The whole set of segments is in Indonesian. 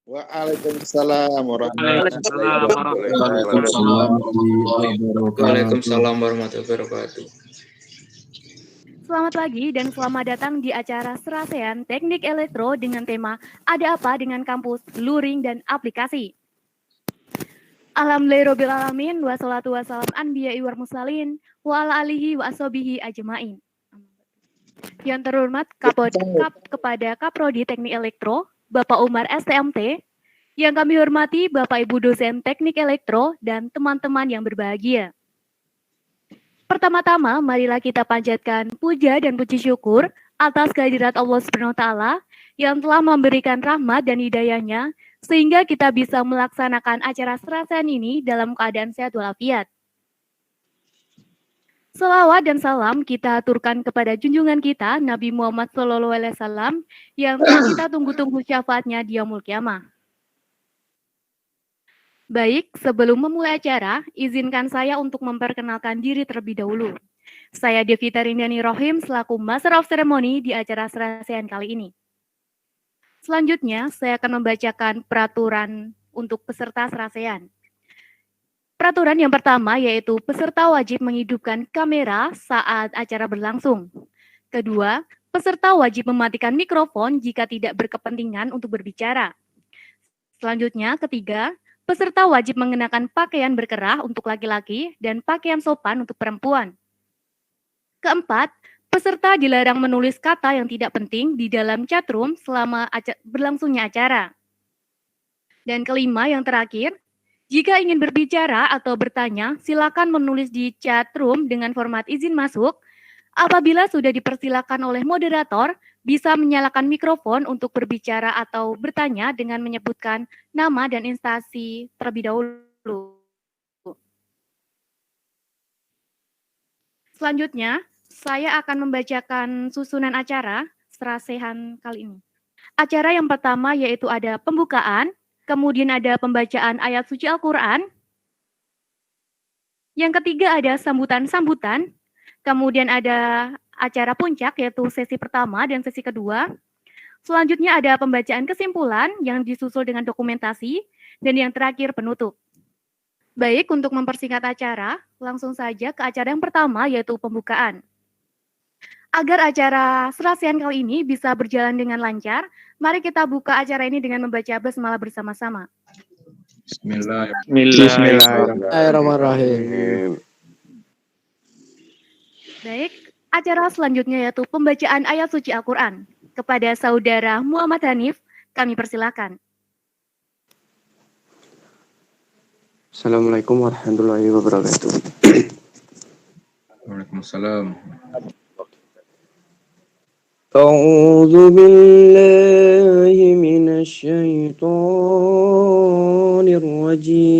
Waalaikumsalam warahmatullahi Waalaikumsalam warahmatullahi wabarakatuh. Waalaikumsalam wabarakatuh. warahmatullahi wabarakatuh. Waalaikumsalam warahmatullahi wabarakatuh. Selamat pagi dan selamat datang di acara Serasean Teknik Elektro dengan tema Ada Apa Dengan Kampus, Luring, dan Aplikasi. Alhamdulillahirrabbilalamin, wassalatu wassalam anbiya'i wal mursalin, wa ala alihi wa ashabihi ajmain. Yang terhormat kepada Kaprodi Teknik Elektro, Bapak Umar STMT, yang kami hormati Bapak Ibu dosen Teknik Elektro dan teman-teman yang berbahagia. Pertama-tama, marilah kita panjatkan puja dan puji syukur atas kehadirat Allah Subhanahu wa Ta'ala yang telah memberikan rahmat dan hidayahnya sehingga kita bisa melaksanakan acara Serasean ini dalam keadaan sehat walafiat. Selawat dan salam kita aturkan kepada junjungan kita Nabi Muhammad SAW yang telah kita tunggu-tunggu syafaatnya di Yaumul Qiyamah. Baik, sebelum memulai acara, izinkan saya untuk memperkenalkan diri terlebih dahulu. Saya Devita Rindani Rohim selaku Master of Ceremony di acara Serasean kali ini. Selanjutnya, saya akan membacakan peraturan untuk peserta Serasean. Peraturan yang pertama yaitu peserta wajib menghidupkan kamera saat acara berlangsung. Kedua, peserta wajib mematikan mikrofon jika tidak berkepentingan untuk berbicara. Selanjutnya, ketiga, peserta wajib mengenakan pakaian berkerah untuk laki-laki dan pakaian sopan untuk perempuan. Keempat, peserta dilarang menulis kata yang tidak penting di dalam chatroom selama berlangsungnya acara. Dan kelima, yang terakhir, jika ingin berbicara atau bertanya, silakan menulis di chatroom dengan format izin masuk. Apabila sudah dipersilakan oleh moderator, bisa menyalakan mikrofon untuk berbicara atau bertanya dengan menyebutkan nama dan instansi terlebih dahulu. Selanjutnya, saya akan membacakan susunan acara Serasean kali ini. Acara yang pertama yaitu ada pembukaan, kemudian ada pembacaan ayat suci Al-Quran. Yang ketiga ada sambutan-sambutan. Kemudian ada acara puncak yaitu sesi pertama dan sesi kedua. Selanjutnya ada pembacaan kesimpulan yang disusul dengan dokumentasi. Dan yang terakhir penutup. Baik, untuk mempersingkat acara, langsung saja ke acara yang pertama yaitu pembukaan. Agar acara Serasean kali ini bisa berjalan dengan lancar, mari kita buka acara ini dengan membaca basmalah bersama-sama. Bismillahirrahmanirrahim. Baik, acara selanjutnya yaitu pembacaan ayat suci Al-Quran. Kepada saudara Muhammad Hanif, kami persilakan. Assalamualaikum warahmatullahi wabarakatuh. Waalaikumsalam. A'udzu billahi minasy syaithanir rajim.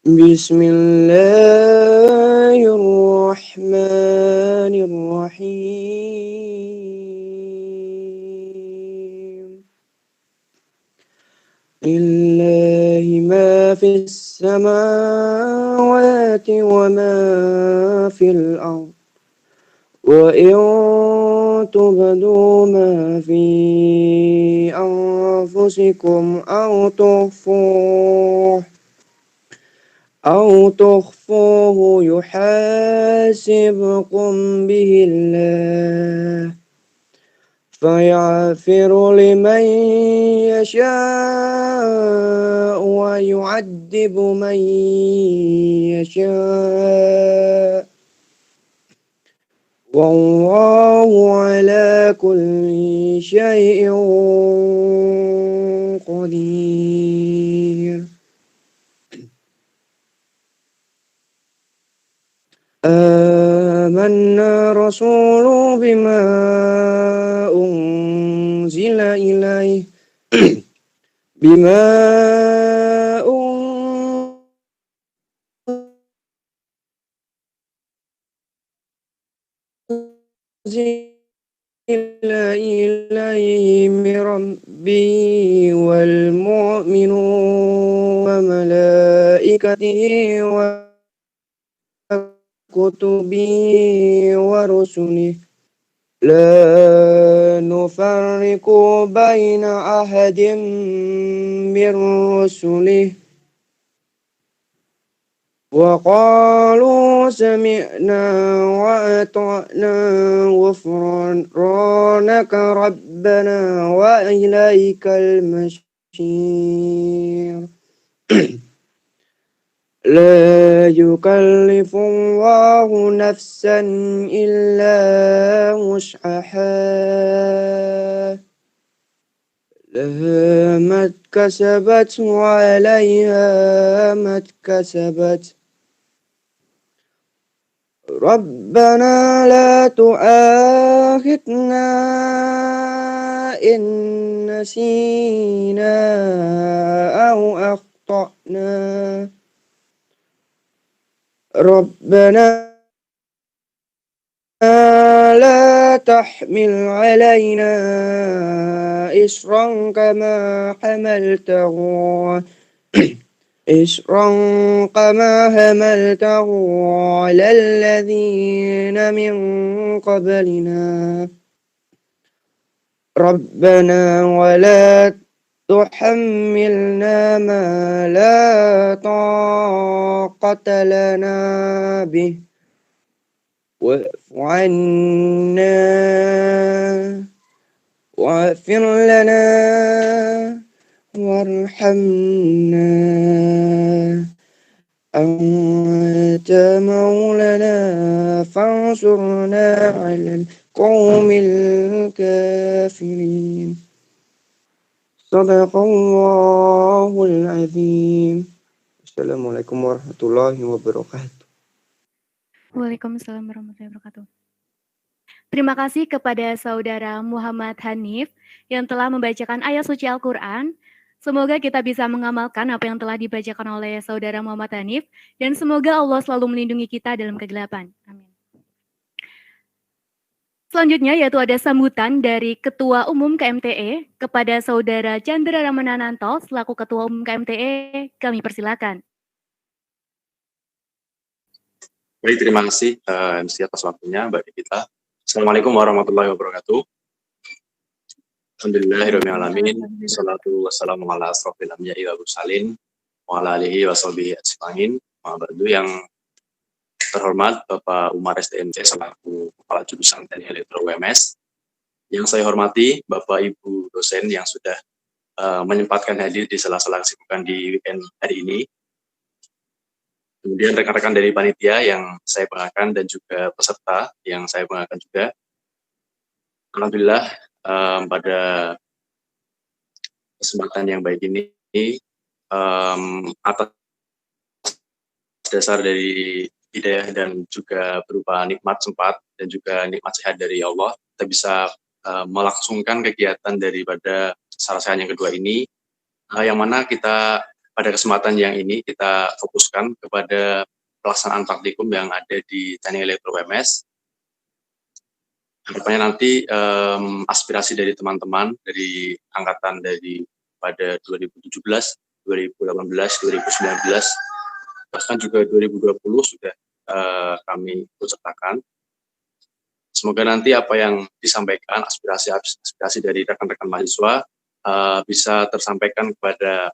Bismillahirrahmanirrahim. Lillahi ma fis samawati wa ma fil ardh. Wa in tubdu ma fi anfusikum aw tukhfuhu yuhasibkum bihillah fayaghfiru liman yasha'u wa yu'adzibu man yasha'u. Wallahu ala kulli syai'in qadir. Amanna rasulu bima unzila ilaih bima unzila ilaihi min rabbi wal mu'minun wa malaikatihi wa kutubihi wa rusulihi la نفرق بين أحد من رسله وقالوا سمعنا وأطعنا غفرانك ربنا وإليك المصير لا يكلف الله نفسا إلا وسعها لها ما اكتسبت وعليها ما اكتسبت ربنا لا تؤاخذنا إن نسينا أو أخطأنا ربنا لا تحمل علينا إصرا كما حملته على الذين من قبلنا ربنا ولا تحملنا ما لا طاقة لنا به واعف عنا واغفر لنا وارحمنا أنت مولانا فانصرنا على القوم الكافرين صدق الله العظيم. Assalamualaikum warahmatullahi wabarakatuh. Waalaikumsalam warahmatullahi wabarakatuh. Terima kasih kepada Saudara Muhammad Hanif yang telah membacakan ayat suci Al-Quran. Semoga kita bisa mengamalkan apa yang telah dibacakan oleh Saudara Muhammad Hanif dan semoga Allah selalu melindungi kita dalam kegelapan. Amin. Selanjutnya yaitu ada sambutan dari Ketua Umum KMTE kepada Saudara Chandra Ramanananto selaku Ketua Umum KMTE, kami persilakan. Baik, terima kasih MC atas waktunya bagi kita. Assalamualaikum warahmatullahi wabarakatuh. Alhamdulillahirrahmanirrahim. Wassalatu wassalamu ala asrofil anbiya'i wal mursalin wa ala alihi wa sahbihi ajma'in. Yang terhormat Bapak Umar STMC selaku Kepala Jurusan Teknik Elektro UMS. Yang saya hormati Bapak Ibu dosen yang sudah menyempatkan hadir di sela-sela kesibukan di weekend hari ini. Kemudian rekan-rekan dari panitia yang saya banggakan dan juga peserta yang saya banggakan juga. Alhamdulillah pada kesempatan yang baik ini atas dasar dari hidayah dan juga berupa nikmat sempat dan juga nikmat sehat dari Allah, kita bisa melangsungkan kegiatan daripada sarjana yang kedua ini, yang mana kita pada kesempatan yang ini kita fokuskan kepada pelaksanaan praktikum yang ada di Teknik Elektro UMS. Harapannya nanti aspirasi dari teman-teman dari angkatan dari pada 2017, 2018, 2019, bahkan juga 2020 sudah kami sertakan. Semoga nanti apa yang disampaikan, aspirasi dari rekan-rekan mahasiswa bisa tersampaikan kepada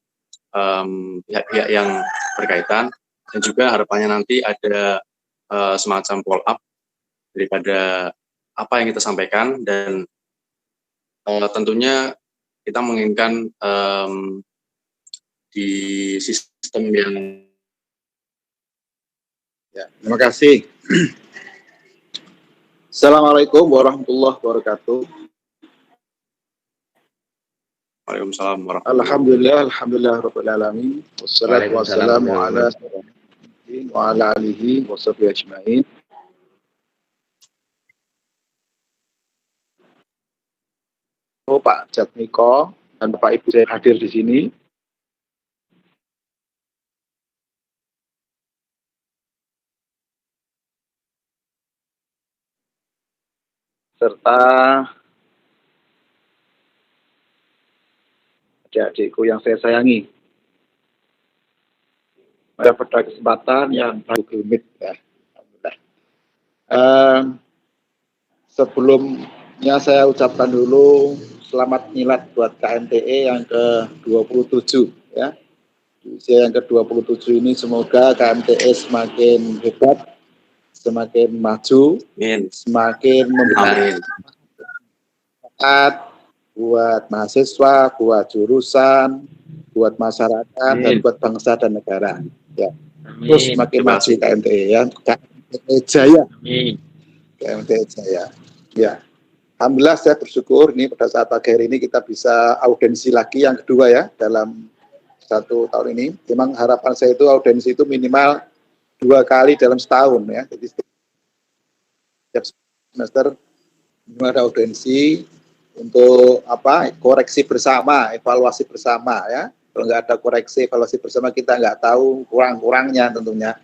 pihak-pihak yang berkaitan, dan juga harapannya nanti ada semacam follow up daripada apa yang kita sampaikan, dan tentunya kita menginginkan di sistem yang Ya, terima kasih. Assalamualaikum warahmatullahi wabarakatuh. Waalaikumsalam warahmatullahi Alhamdulillah, alhamdulillah rabbil alamin. Wassalatu wassalamu ala wa ala alihi wa sahbihi ajmain. Pak Jatmiko dan Bapak Ibu saya hadir di sini. Serta adik-adikku yang saya sayangi. Pada kesempatan yang baru gemit, ya. Alhamdulillah. Sebelum Ya, saya ucapkan dulu selamat milad buat KMTE yang ke-27 ya. Di usia yang ke-27 ini semoga KMTE semakin hebat, semakin maju, semakin membermanfaat buat mahasiswa, buat jurusan, buat masyarakat, dan buat bangsa dan negara. Ya. Terus semakin maju KMTE ya. KMTE Jaya. KMTE Jaya. Ya. Alhamdulillah saya bersyukur ini pada saat pagi hari ini kita bisa audiensi lagi yang kedua ya dalam 1 tahun ini. Memang harapan saya itu audiensi itu minimal 2 kali dalam setahun ya. Jadi setiap semester ada audiensi untuk koreksi bersama, evaluasi bersama ya. Kalau nggak ada koreksi, evaluasi bersama kita nggak tahu kurang-kurangnya tentunya.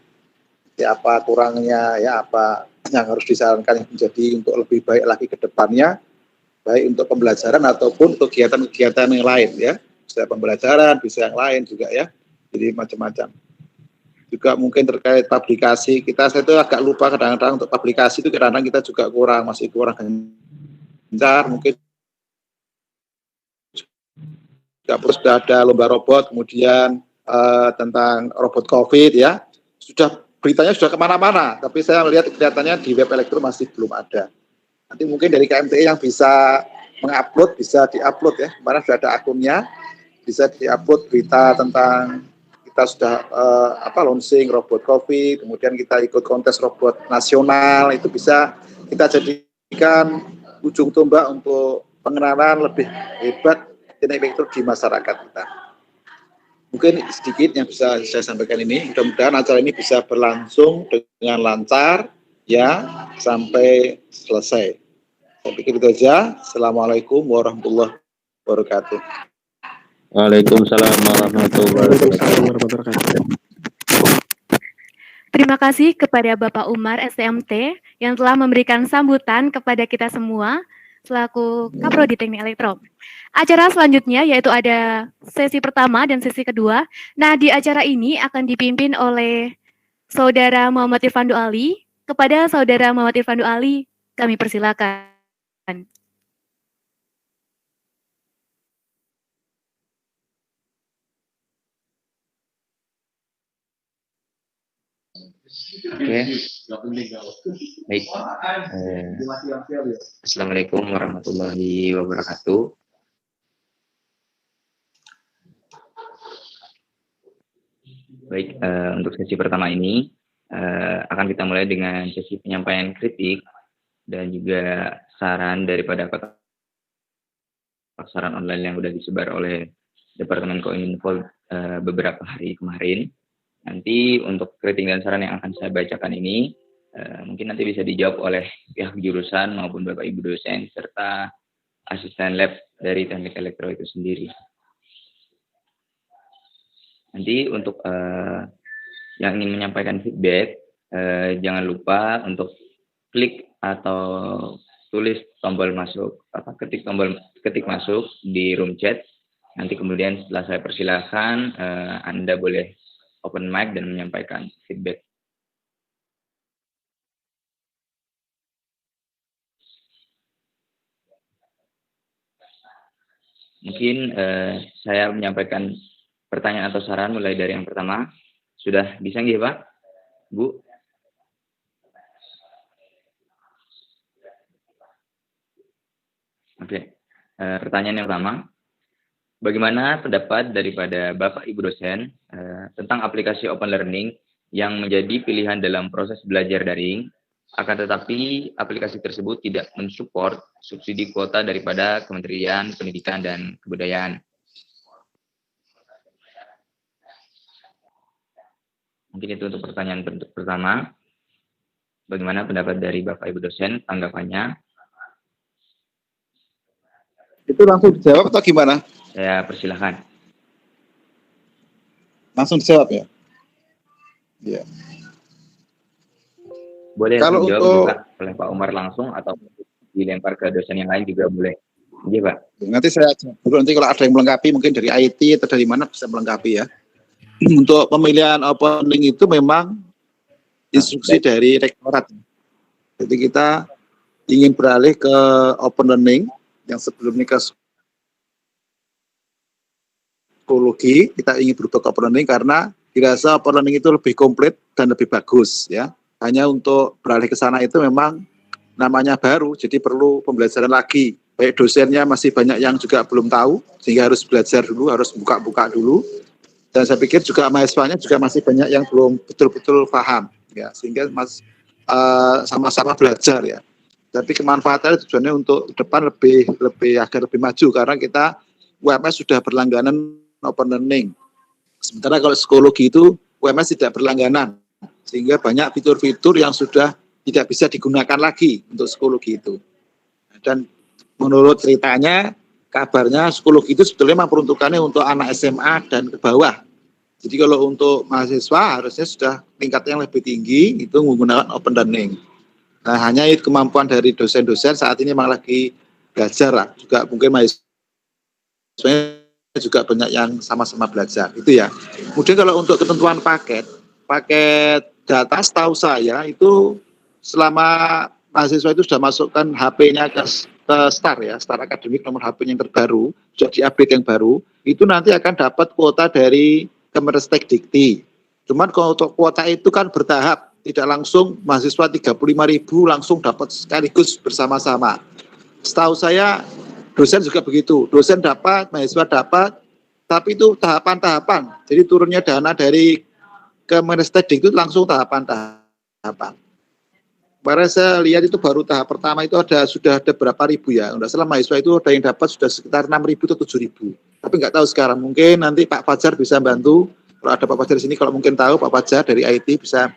Ya, apa kurangnya ya, apa yang harus disarankan yang menjadi untuk lebih baik lagi ke depannya, baik untuk pembelajaran ataupun kegiatan-kegiatan yang lain ya. Bisa pembelajaran, bisa yang lain juga ya. Jadi macam-macam. Juga mungkin terkait publikasi kita, saya itu agak lupa kadang-kadang untuk publikasi itu kadang-kadang kita juga masih kurang gencar. Mungkin sudah ada lomba robot, kemudian tentang robot COVID ya. Beritanya sudah kemana-mana, tapi saya melihat kelihatannya di web elektro masih belum ada. Nanti mungkin dari KMTE yang bisa mengupload, bisa diupload ya. Kemarin sudah ada akunnya, bisa diupload berita tentang kita sudah launching robot COVID, kemudian kita ikut kontes robot nasional, itu bisa kita jadikan ujung tombak untuk pengenalan lebih hebat teknik elektro di masyarakat kita. Mungkin sedikit yang bisa saya sampaikan ini. Mudah-mudahan acara ini bisa berlangsung dengan lancar ya sampai selesai. Saya pikir itu aja. Assalamualaikum warahmatullahi wabarakatuh. Waalaikumsalam warahmatullahi wabarakatuh. Terima kasih kepada Bapak Umar STMT yang telah memberikan sambutan kepada kita semua selaku Kaprodi Teknik Elektro. Acara selanjutnya yaitu ada sesi pertama dan sesi kedua. Nah, di acara ini akan dipimpin oleh Saudara Muhammad Irfandu Ali. Kepada Saudara Muhammad Irfandu Ali, kami persilakan. Oke. Baik. Assalamualaikum warahmatullahi wabarakatuh. Baik, untuk sesi pertama ini akan kita mulai dengan sesi penyampaian kritik dan juga saran daripada kotak saran online yang sudah disebar oleh Departemen Kominfo beberapa hari kemarin. Nanti untuk kritik dan saran yang akan saya bacakan ini mungkin nanti bisa dijawab oleh pihak jurusan maupun Bapak Ibu dosen serta asisten lab dari teknik elektro itu sendiri. Nanti untuk yang ingin menyampaikan feedback, jangan lupa untuk klik atau tulis tombol masuk, ketik masuk di room chat. Nanti kemudian setelah saya persilahkan, Anda boleh open mic dan menyampaikan feedback. Mungkin saya menyampaikan pertanyaan atau saran mulai dari yang pertama. Sudah bisa nggih, Pak? Bu? Oke. Pertanyaan yang pertama. Bagaimana pendapat daripada Bapak Ibu dosen tentang aplikasi open learning yang menjadi pilihan dalam proses belajar daring, akan tetapi aplikasi tersebut tidak mensupport subsidi kuota daripada Kementerian Pendidikan dan Kebudayaan? Mungkin itu untuk pertanyaan pertama. Bagaimana pendapat dari Bapak Ibu dosen, tanggapannya? Itu langsung dijawab atau gimana? Saya persilahkan. Langsung dijawab ya? Iya. Boleh kalau dijawab untuk juga oleh Pak Umar langsung atau dilempar ke dosen yang lain juga boleh. Iya, Pak. Nanti saya jawab. Nanti kalau ada yang melengkapi mungkin dari IT atau dari mana bisa melengkapi ya. Untuk pemilihan opening itu memang instruksi dari rektorat. Jadi kita ingin beralih ke open learning, yang sebelumnya ke psikologi, kita ingin berubah ke open learning karena dirasa open learning itu lebih komplit dan lebih bagus ya. Hanya untuk beralih ke sana itu memang namanya baru, jadi perlu pembelajaran lagi. Baik dosennya masih banyak yang juga belum tahu, sehingga harus belajar dulu, harus buka-buka dulu. Dan saya pikir juga mahasiswanya juga masih banyak yang belum betul-betul paham, ya, sehingga sama-sama belajar ya. Tapi kemanfaatannya tujuannya untuk depan agar lebih maju karena kita UMS sudah berlangganan open learning. Sementara kalau psikologi itu UMS tidak berlangganan, sehingga banyak fitur-fitur yang sudah tidak bisa digunakan lagi untuk psikologi itu. Dan menurut ceritanya, kabarnya psikologi itu sebetulnya memang peruntukannya untuk anak SMA dan ke bawah. Jadi kalau untuk mahasiswa harusnya sudah tingkat yang lebih tinggi itu menggunakan open learning. Nah, hanya itu kemampuan dari dosen-dosen saat ini memang lagi belajar lah. Juga mungkin mahasiswa juga banyak yang sama-sama belajar. Itu ya. Kemudian kalau untuk ketentuan paket data setahu saya itu selama mahasiswa itu sudah masukkan HP-nya ke STAR ya, STAR akademik nomor HP-nya yang terbaru, sudah di-update yang baru, itu nanti akan dapat kuota dari Kemenristek Dikti. Cuman kalau untuk kuota itu kan bertahap, tidak langsung mahasiswa 35.000 langsung dapat sekaligus bersama-sama. Setahu saya dosen juga begitu, dosen dapat, mahasiswa dapat, tapi itu tahapan-tahapan. Jadi turunnya dana dari Kemenristek Dikti itu langsung tahapan-tahapan. Kemarin saya lihat itu baru tahap pertama itu sudah ada berapa ribu ya. Enggak salah mahasiswa itu ada yang dapat sudah sekitar 6.000 atau 7.000. Tapi nggak tahu sekarang. Mungkin nanti Pak Fajar bisa bantu. Kalau ada Pak Fajar di sini, kalau mungkin tahu Pak Fajar dari IT bisa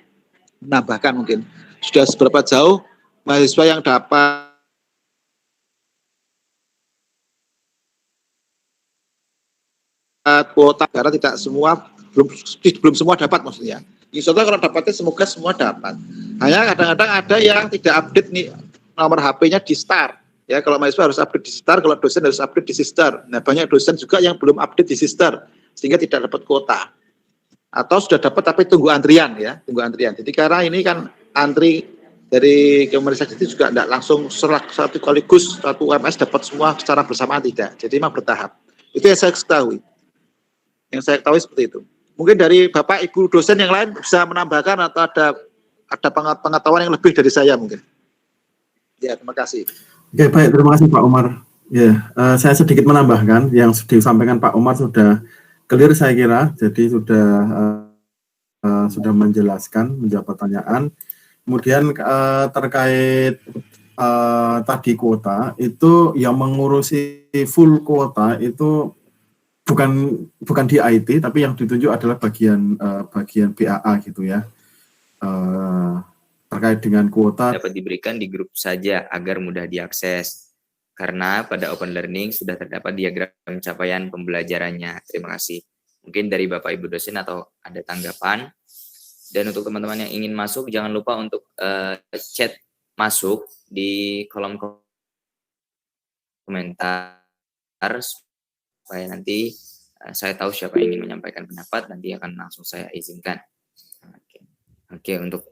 menambahkan mungkin. Sudah seberapa jauh mahasiswa yang dapat kuota, karena tidak semua belum semua dapat maksudnya. Insyaallah kalau dapatnya semoga semua dapat. Hanya kadang-kadang ada yang tidak update nih nomor HP-nya di STAR. Ya, kalau mahasiswa harus update di STAR, kalau dosen harus update di SISTER. Nah, banyak dosen juga yang belum update di SISTER sehingga tidak dapat kuota. Atau sudah dapat tapi tunggu antrian ya, tunggu antrian. Jadi karena ini kan antri dari Kemenristek itu juga tidak langsung satu sekaligus satu UMS dapat semua secara bersamaan, tidak. Jadi memang bertahap. Itu yang saya ketahui. Yang saya ketahui seperti itu. Mungkin dari Bapak Ibu dosen yang lain bisa menambahkan atau ada pengetahuan yang lebih dari saya mungkin. Ya, terima kasih. Oke, baik, terima kasih Pak Umar. Ya, saya sedikit menambahkan yang disampaikan Pak Umar sudah clear saya kira, jadi sudah menjelaskan, menjawab pertanyaan. Kemudian terkait tadi kuota itu yang mengurusi full kuota itu bukan di IT, tapi yang ditunjuk adalah bagian BAA gitu ya. Terkait dengan kuota dapat diberikan di grup saja agar mudah diakses. Karena pada open learning sudah terdapat diagram capaian pembelajarannya. Terima kasih. Mungkin dari Bapak Ibu dosen atau ada tanggapan. Dan untuk teman-teman yang ingin masuk, jangan lupa untuk chat masuk di kolom komentar supaya nanti saya tahu siapa yang ingin menyampaikan pendapat, nanti akan langsung saya izinkan. Oke, untuk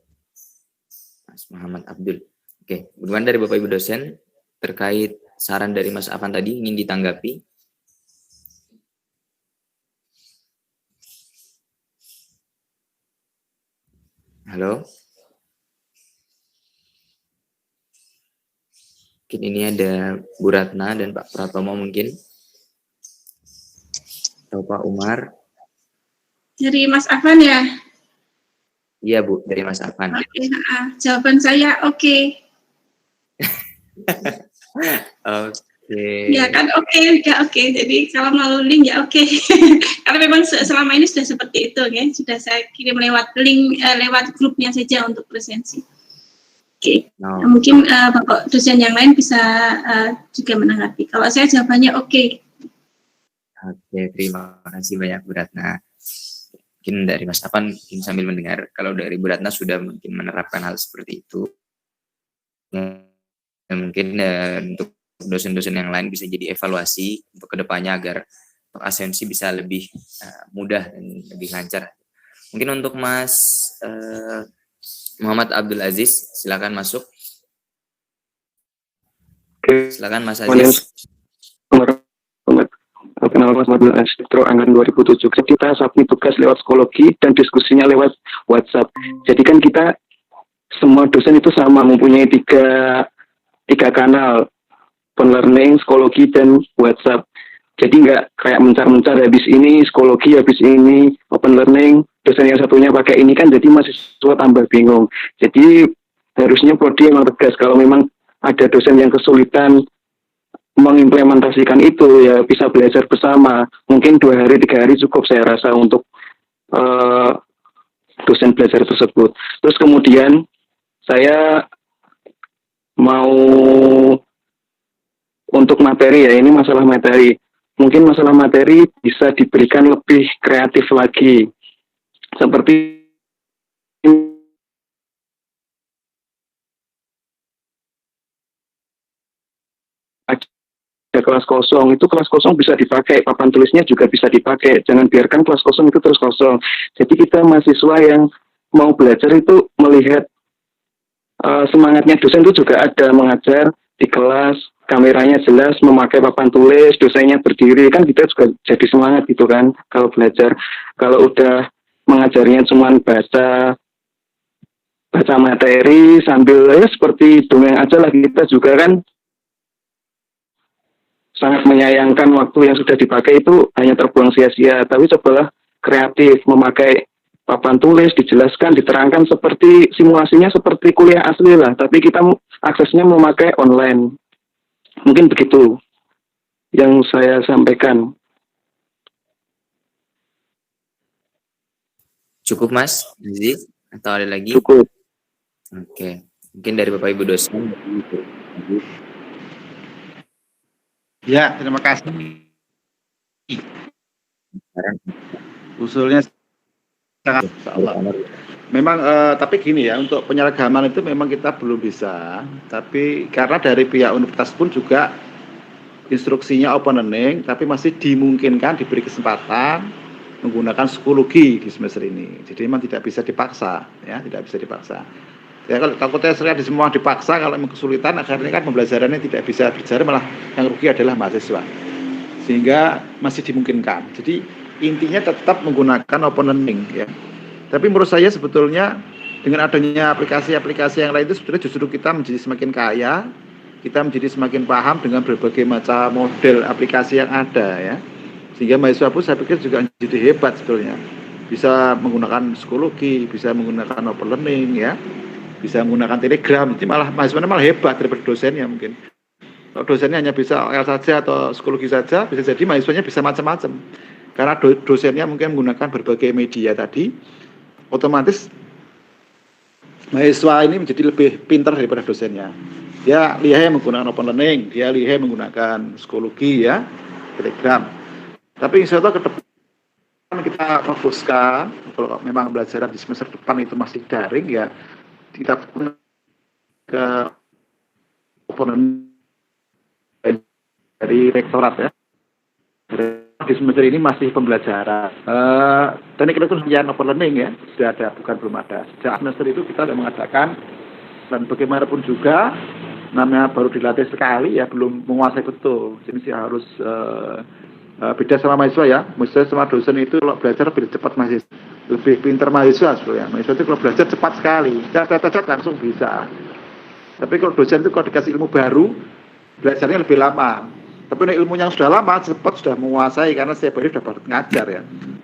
Mas Muhammad Abdul. Oke, bagaimana dari Bapak Ibu dosen terkait saran dari Mas Afan tadi ingin ditanggapi? Halo? Mungkin ini ada Bu Ratna dan Pak Pratomo mungkin. Atau Pak Umar. Dari Mas Afan ya? Iya Bu, dari Mas Afan. Oke, jawaban saya oke. Oke. Ya kan oke, ya oke. Jadi kalau melalui link ya oke. Karena memang selama ini sudah seperti itu ya. Sudah saya kirim lewat link, lewat grupnya saja untuk presensi. Oke. Nah, mungkin Bapak dosen yang lain bisa juga menanggapi. Kalau saya jawabannya oke. Oke, terima kasih banyak Bu Ratna. Mungkin dari Mas Afan sambil mendengar, kalau dari Bu Ratna sudah mungkin menerapkan hal seperti itu. Dan mungkin untuk dosen-dosen yang lain bisa jadi evaluasi untuk kedepannya agar asensi bisa lebih mudah dan lebih lancar. Mungkin untuk Mas Muhammad Abdul Aziz, silakan masuk. Silakan Mas Kemudian Aziz. Kenal Mas Madul Inspektur Angkatan 2007. Kita submit tugas lewat psikologi dan diskusinya lewat WhatsApp. Jadi kan kita semua dosen itu sama, mempunyai tiga kanal, open learning, psikologi, dan WhatsApp. Jadi nggak kayak mencar-mencar habis ini psikologi, habis ini open learning, dosen yang satunya pakai ini kan, jadi mahasiswa tambah bingung. Jadi harusnya prodi memang tegas, kalau memang ada dosen yang kesulitan mengimplementasikan itu, ya bisa belajar bersama. Mungkin 2 hari, 3 hari cukup saya rasa untuk dosen belajar tersebut. Terus kemudian saya mau untuk materi ya, ini masalah materi. Mungkin masalah materi bisa diberikan lebih kreatif lagi. Seperti ada kelas kosong, itu kelas kosong bisa dipakai, papan tulisnya juga bisa dipakai, jangan biarkan kelas kosong itu terus kosong. Jadi kita mahasiswa yang mau belajar itu melihat semangatnya dosen itu juga ada, mengajar di kelas, kameranya jelas, memakai papan tulis, dosennya berdiri, kan kita juga jadi semangat gitu kan kalau belajar. Kalau udah mengajarnya cuma baca materi sambil ya seperti dongeng aja lah, kita juga kan sangat menyayangkan waktu yang sudah dipakai itu hanya terbuang sia-sia. Tapi cobalah kreatif, memakai papan tulis, dijelaskan, diterangkan seperti simulasinya seperti kuliah asli lah, tapi kita aksesnya memakai online. Mungkin begitu yang saya sampaikan. Cukup Mas Aziz atau ada lagi? Cukup. Oke, mungkin dari Bapak Ibu dosen. Ya, terima kasih. Usulnya sangat memang tapi gini ya, untuk penyeragaman itu memang kita belum bisa, tapi karena dari pihak universitas pun juga instruksinya open learning, tapi masih dimungkinkan diberi kesempatan menggunakan psikologi di semester ini. Jadi memang tidak bisa dipaksa, ya, tidak bisa dipaksa. Ya, kalau takutnya sering di semua dipaksa, kalau memang kesulitan, akhirnya kan pembelajarannya tidak bisa berjalan, malah yang rugi adalah mahasiswa. Sehingga masih dimungkinkan. Jadi intinya tetap menggunakan open learning, ya. Tapi menurut saya sebetulnya dengan adanya aplikasi-aplikasi yang lain itu sebetulnya justru kita menjadi semakin kaya, kita menjadi semakin paham dengan berbagai macam model aplikasi yang ada, ya. Sehingga mahasiswa pun saya pikir juga jadi hebat sebetulnya. Bisa menggunakan psikologi, bisa menggunakan open learning, ya. Bisa menggunakan Telegram, jadi malah mahasiswa malah hebat daripada dosennya mungkin. Kalau dosennya hanya bisa OL saja atau psikologi saja, bisa jadi mahasiswanya bisa macam-macam. Karena dosennya mungkin menggunakan berbagai media tadi, otomatis mahasiswa ini menjadi lebih pintar daripada dosennya. Dia lihai menggunakan open learning, dia lihai menggunakan psikologi, ya, Telegram. Tapi insya Allah ke depan kita fokuskan, kalau memang pembelajaran di semester depan itu masih daring, ya, kita ke open dari rektorat, ya. Di semester ini masih pembelajaran. Teknik elektronik open learning, ya, sudah ada, bukan belum ada. Sejak semester itu kita sudah mengadakan, dan bagaimanapun juga namanya baru dilatih sekali, ya, belum menguasai betul. Jadi sih harus beda sama mahasiswa, ya. Mahasiswa sama dosen itu kalau belajar lebih cepat mahasiswa. Lebih pintar mahasiswa sebetulnya. Mahasiswa itu kalau belajar cepat sekali, catat langsung bisa. Tapi kalau dosen itu kalau dikasih ilmu baru, belajarnya lebih lama. Tapi ilmunya yang sudah lama, cepat sudah menguasai karena setiap hari sudah baru ngajar, ya.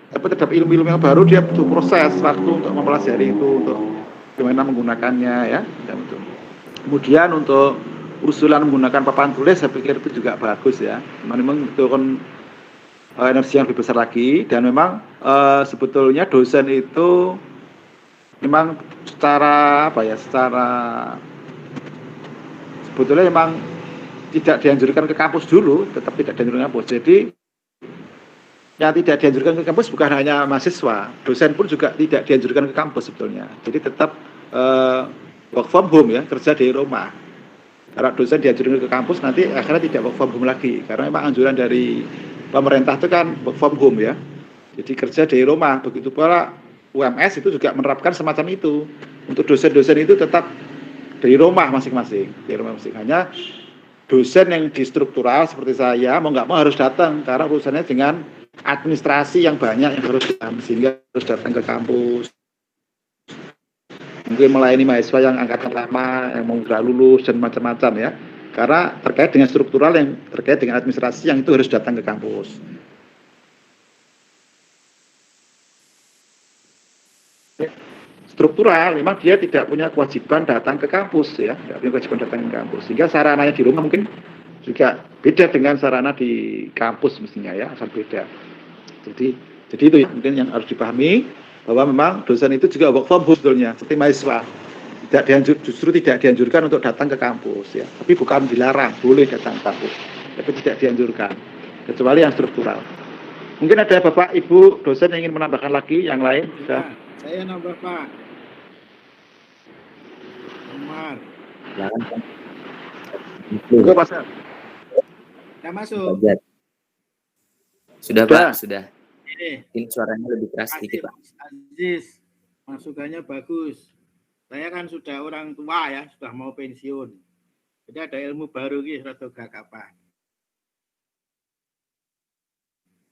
Tapi terhadap ilmu-ilmu yang baru dia butuh proses waktu untuk mempelajari itu, untuk bagaimana menggunakannya, ya. Kemudian untuk usulan menggunakan papan tulis, saya pikir itu juga bagus, ya. Memang itu kan energi yang lebih besar lagi, dan memang sebetulnya dosen itu memang secara sebetulnya memang tidak dianjurkan ke kampus dulu, tetap tidak dianjurkan ke kampus. Jadi yang tidak dianjurkan ke kampus bukan hanya mahasiswa, dosen pun juga tidak dianjurkan ke kampus sebetulnya. Jadi tetap work from home, ya, kerja dari rumah. Kalau dosen dianjurkan ke kampus nanti akhirnya tidak work from home lagi, karena memang anjuran dari pemerintah itu kan work from home, ya. Jadi kerja dari rumah. Begitu pula UMS itu juga menerapkan semacam itu. Untuk dosen-dosen itu tetap dari rumah masing-masing. Dari rumah masing-masing. Hanya dosen yang di struktural seperti saya mau nggak mau harus datang karena urusannya dengan administrasi yang banyak yang harus datang, sehingga harus datang ke kampus. Mungkin melayani mahasiswa yang angkatan lama, yang mau lulus dan macam-macam ya. Karena terkait dengan struktural yang terkait dengan administrasi yang itu harus datang ke kampus. Struktural, memang dia tidak punya kewajiban datang ke kampus ya, tidak punya kewajiban datang ke kampus. Sehingga sarananya di rumah mungkin juga beda dengan sarana di kampus mestinya ya, asal beda. Jadi itu ya, mungkin yang harus dipahami bahwa memang dosen itu juga work from home sebetulnya, seperti mahasiswa. Justru tidak dianjurkan untuk datang ke kampus ya, tapi bukan dilarang, boleh datang ke kampus, tapi tidak dianjurkan, kecuali yang struktural. Mungkin ada Bapak Ibu dosen yang ingin menambahkan lagi yang lain? Ya, saya nambah Pak. Umar. Silakan. Oke, Pak. Sudah masuk. Sudah Pak, sudah. Ini suaranya lebih keras sedikit Pak. Aziz, masukannya bagus. Saya kan sudah orang tua ya, sudah mau pensiun. Jadi ada ilmu baru gitu, rada gak kapan.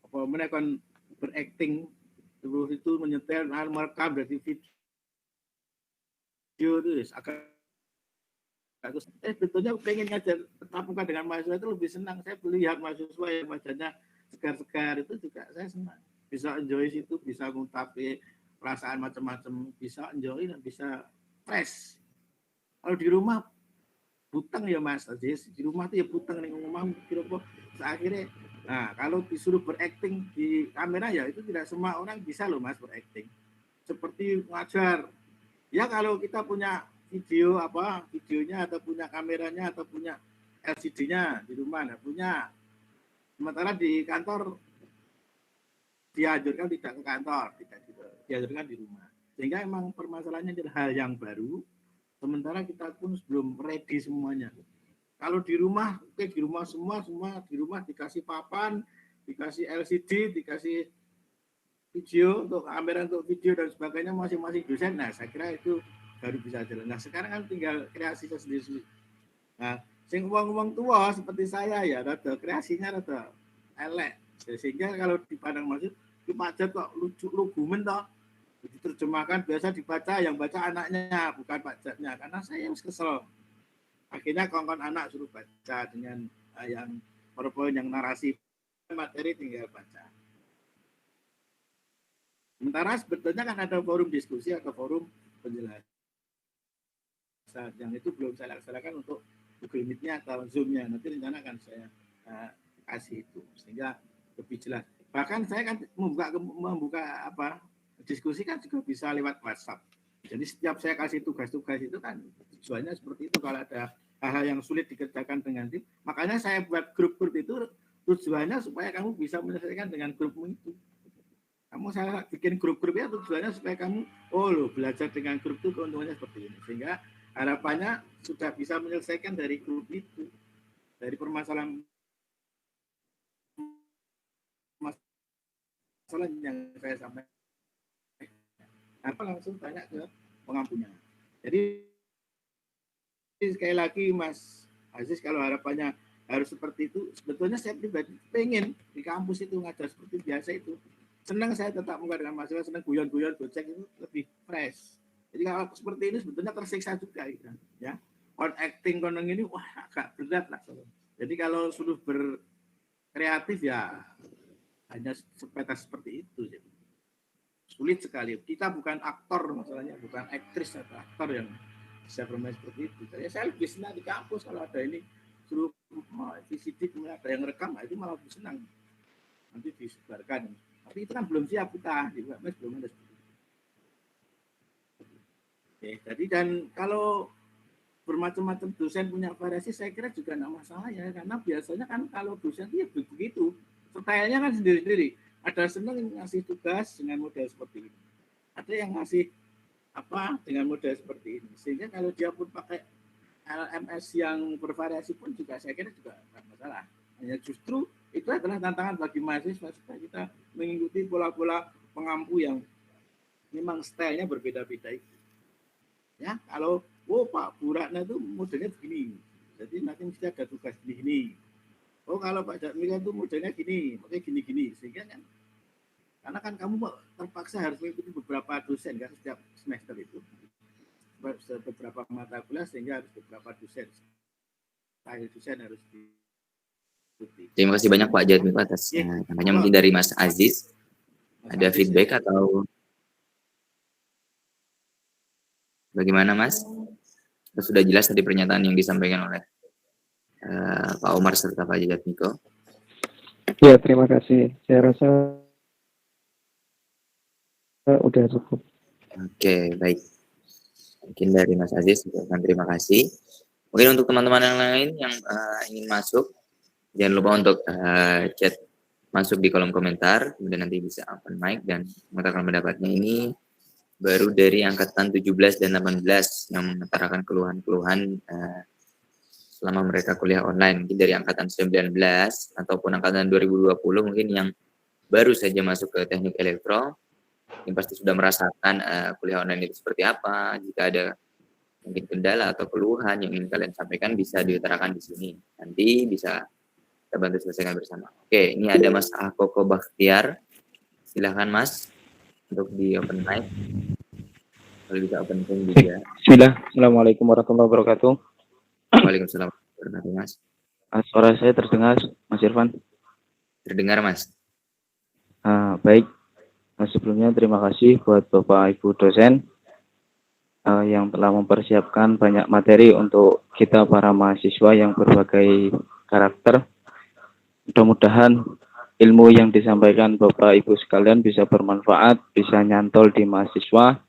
Apa mereka kan berakting terus itu menyetel, merekam dari video itu akan bagus. Tentunya pengen ngajar tatap muka dengan mahasiswa itu lebih senang. Saya melihat mahasiswa yang wajahnya segar-segar itu juga saya senang. Bisa enjoy situ, bisa ngungkapin perasaan macam-macam, bisa enjoy dan bisa fresh. Kalau di rumah butang ya Mas Aziz, di rumah tuh ya butang nih ngomong kira-kira akhirnya. Nah, kalau disuruh berakting di kamera ya itu tidak semua orang bisa loh Mas berakting. Seperti ngajar. Ya kalau kita punya videonya atau punya kameranya atau punya LCD-nya di rumah, nah punya. Sementara di kantor dianjurkan tidak ke kantor, tidak gitu. Dianjurkan di rumah. Sehingga emang permasalahannya adalah hal yang baru. Sementara kita pun belum ready semuanya. Kalau di rumah, oke di rumah semua di rumah dikasih papan, dikasih LCD, dikasih video untuk kamera untuk video dan sebagainya masing-masing dosen. Nah, saya kira itu baru bisa jalan. Nah, sekarang kan tinggal kreasi sendiri. Nah, sing uang tua seperti saya ya, rada kreasinya rada elek. Sehingga kalau dipandang masuk, dipajat kok lucu lugumen toh. Diterjemahkan biasa dibaca, yang baca anaknya bukan pajaknya. Karena saya kesel. Akhirnya kawan-kawan anak suruh baca dengan yang PowerPoint yang narasi materi tinggal baca. Sementara sebetulnya kan ada forum diskusi atau forum penjelasan yang itu belum saya laksanakan untuk Google Meet-nya atau Zoom-nya. Nanti rencana akan saya kasih itu sehingga lebih jelas. Bahkan saya kan membuka diskusi kan juga bisa lewat WhatsApp. Jadi setiap saya kasih tugas-tugas itu kan tujuannya seperti itu. Kalau ada hal-hal yang sulit dikerjakan dengan tim, makanya saya buat grup-grup itu tujuannya supaya kamu bisa menyelesaikan dengan grupmu itu. Kamu saya bikin grup-grupnya tujuannya supaya kamu belajar dengan grup itu keuntungannya seperti ini. Sehingga harapannya sudah bisa menyelesaikan dari grup itu, dari permasalahan yang saya sampaikan. Apa langsung tanya ke pengampunya. Jadi sekali lagi Mas Aziz, kalau harapannya harus seperti itu, sebetulnya saya pribadi pengen di kampus itu ngajar seperti biasa itu. Senang saya tetap muka dengan mahasiswa, senang guyon-guyon, gocek itu lebih fresh. Jadi kalau seperti ini sebetulnya tersiksa juga ya. On acting koneng ini wah agak berat lah. Jadi kalau suruh berkreatif ya hanya sebatas seperti itu. Jadi sulit sekali. Kita bukan aktor masalahnya, bukan aktris atau aktor yang bisa bermain seperti itu. Saya lebih senang di kampus kalau ada ini suruh VCD kemudian ada yang rekam, itu malah lebih senang. Nanti disebarkan. Tapi itu kan belum siap kita, juga belum ada seperti itu. Oke, jadi dan kalau bermacam-macam dosen punya variasi, saya kira juga tidak masalah ya, karena biasanya kan kalau dosen itu ya begitu, stylenya kan sendiri-sendiri. Ada senang yang ngasih tugas dengan model seperti ini. Ada yang ngasih dengan model seperti ini. Sehingga kalau dia pun pakai LMS yang bervariasi pun juga saya kira juga tidak masalah. Hanya justru itu adalah tantangan bagi mahasiswa supaya kita mengikuti pola-pola pengampu yang memang stylenya berbeda-beda itu. Ya, kalau Pak Burakna itu modelnya begini. Jadi nanti mesti ada tugas gini. Oh kalau Pak Jatmika itu modelnya gini, makanya gini-gini. Sehingga kan, karena kan kamu terpaksa harus mengikuti beberapa dosen kan setiap semester itu. Beberapa mata kuliah sehingga harus beberapa dosen. Akhir dosen harus diikuti. Terima kasih banyak Pak Jatmiko atas tanggapannya. Mungkin dari Mas Aziz, ada feedback atau bagaimana Mas? Sudah jelas tadi pernyataan yang disampaikan oleh Pak Omar serta Pak Jatmiko. Ya, terima kasih. Saya rasa udah cukup. Oke, baik. Mungkin dari Mas Aziz, terima kasih. Mungkin untuk teman-teman yang lain yang ingin masuk, jangan lupa untuk chat masuk di kolom komentar, kemudian nanti bisa open mic dan mengatakan pendapatnya. Ini baru dari angkatan 17 dan 18 yang mengutarakan keluhan-keluhan selama mereka kuliah online. Mungkin dari angkatan 19 ataupun angkatan 2020 mungkin yang baru saja masuk ke teknik elektro, yang pasti sudah merasakan kuliah online itu seperti apa. Jika ada mungkin kendala atau keluhan yang ingin kalian sampaikan, bisa diutarakan di sini. Nanti bisa kita bantu selesaikan bersama. Oke, ini ada Mas Akoko Bakhtiar. Silahkan Mas, untuk di open mic. Kalau bisa open mic juga. Bismillah. Assalamualaikum warahmatullahi wabarakatuh. Waalaikumsalam warahmatullahi wabarakatuh, Mas. Suara saya terdengar, Mas Irfan? Terdengar, Mas. Baik. Sebelumnya terima kasih buat Bapak Ibu dosen yang telah mempersiapkan banyak materi untuk kita para mahasiswa yang berbagai karakter. Mudah-mudahan ilmu yang disampaikan Bapak Ibu sekalian bisa bermanfaat, bisa nyantol di mahasiswa,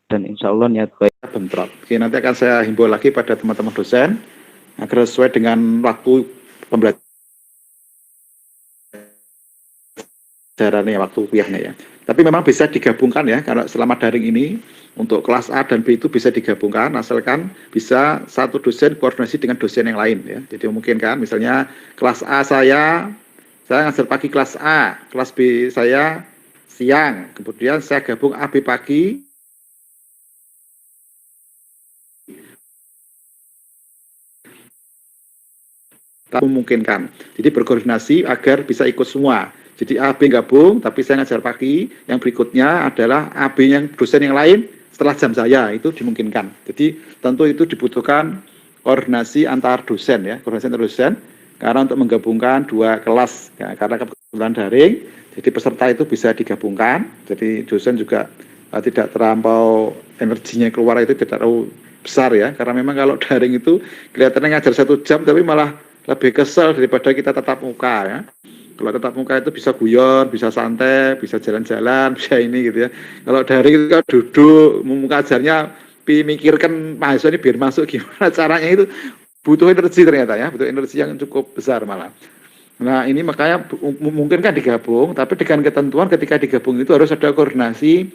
dan insya Allah niat baik. Bentrok. Oke, nanti akan saya himbau lagi pada teman-teman dosen agar sesuai dengan waktu pembelajarannya, waktu kuliahnya ya. Tapi memang bisa digabungkan ya, kalau selama daring ini untuk kelas A dan B itu bisa digabungkan, asalkan bisa satu dosen koordinasi dengan dosen yang lain ya. Jadi memungkinkan misalnya kelas A saya ngajar pagi kelas A, kelas B saya siang, kemudian saya gabung A, B pagi, memungkinkan. Jadi berkoordinasi agar bisa ikut semua. Jadi A, B gabung, tapi saya ngajar pagi, yang berikutnya adalah A, B yang dosen yang lain setelah jam saya, itu dimungkinkan. Jadi tentu itu dibutuhkan koordinasi antar dosen ya, koordinasi antar dosen, karena untuk menggabungkan dua kelas, ya, karena kebetulan daring, jadi peserta itu bisa digabungkan, jadi dosen juga tidak terlampau energinya keluar itu tidak terlalu besar ya, karena memang kalau daring itu kelihatannya ngajar 1 jam, tapi malah lebih kesel daripada kita tatap muka ya. Kalau tatap muka itu bisa guyon, bisa santai, bisa jalan-jalan, bisa ini gitu ya. Kalau daring itu kan duduk, muka ajarnya mikirkan mahasiswa ini biar masuk gimana caranya, itu butuh energi ternyata ya, butuh energi yang cukup besar malah. Nah ini makanya mungkin kan digabung, tapi dengan ketentuan ketika digabung itu harus ada koordinasi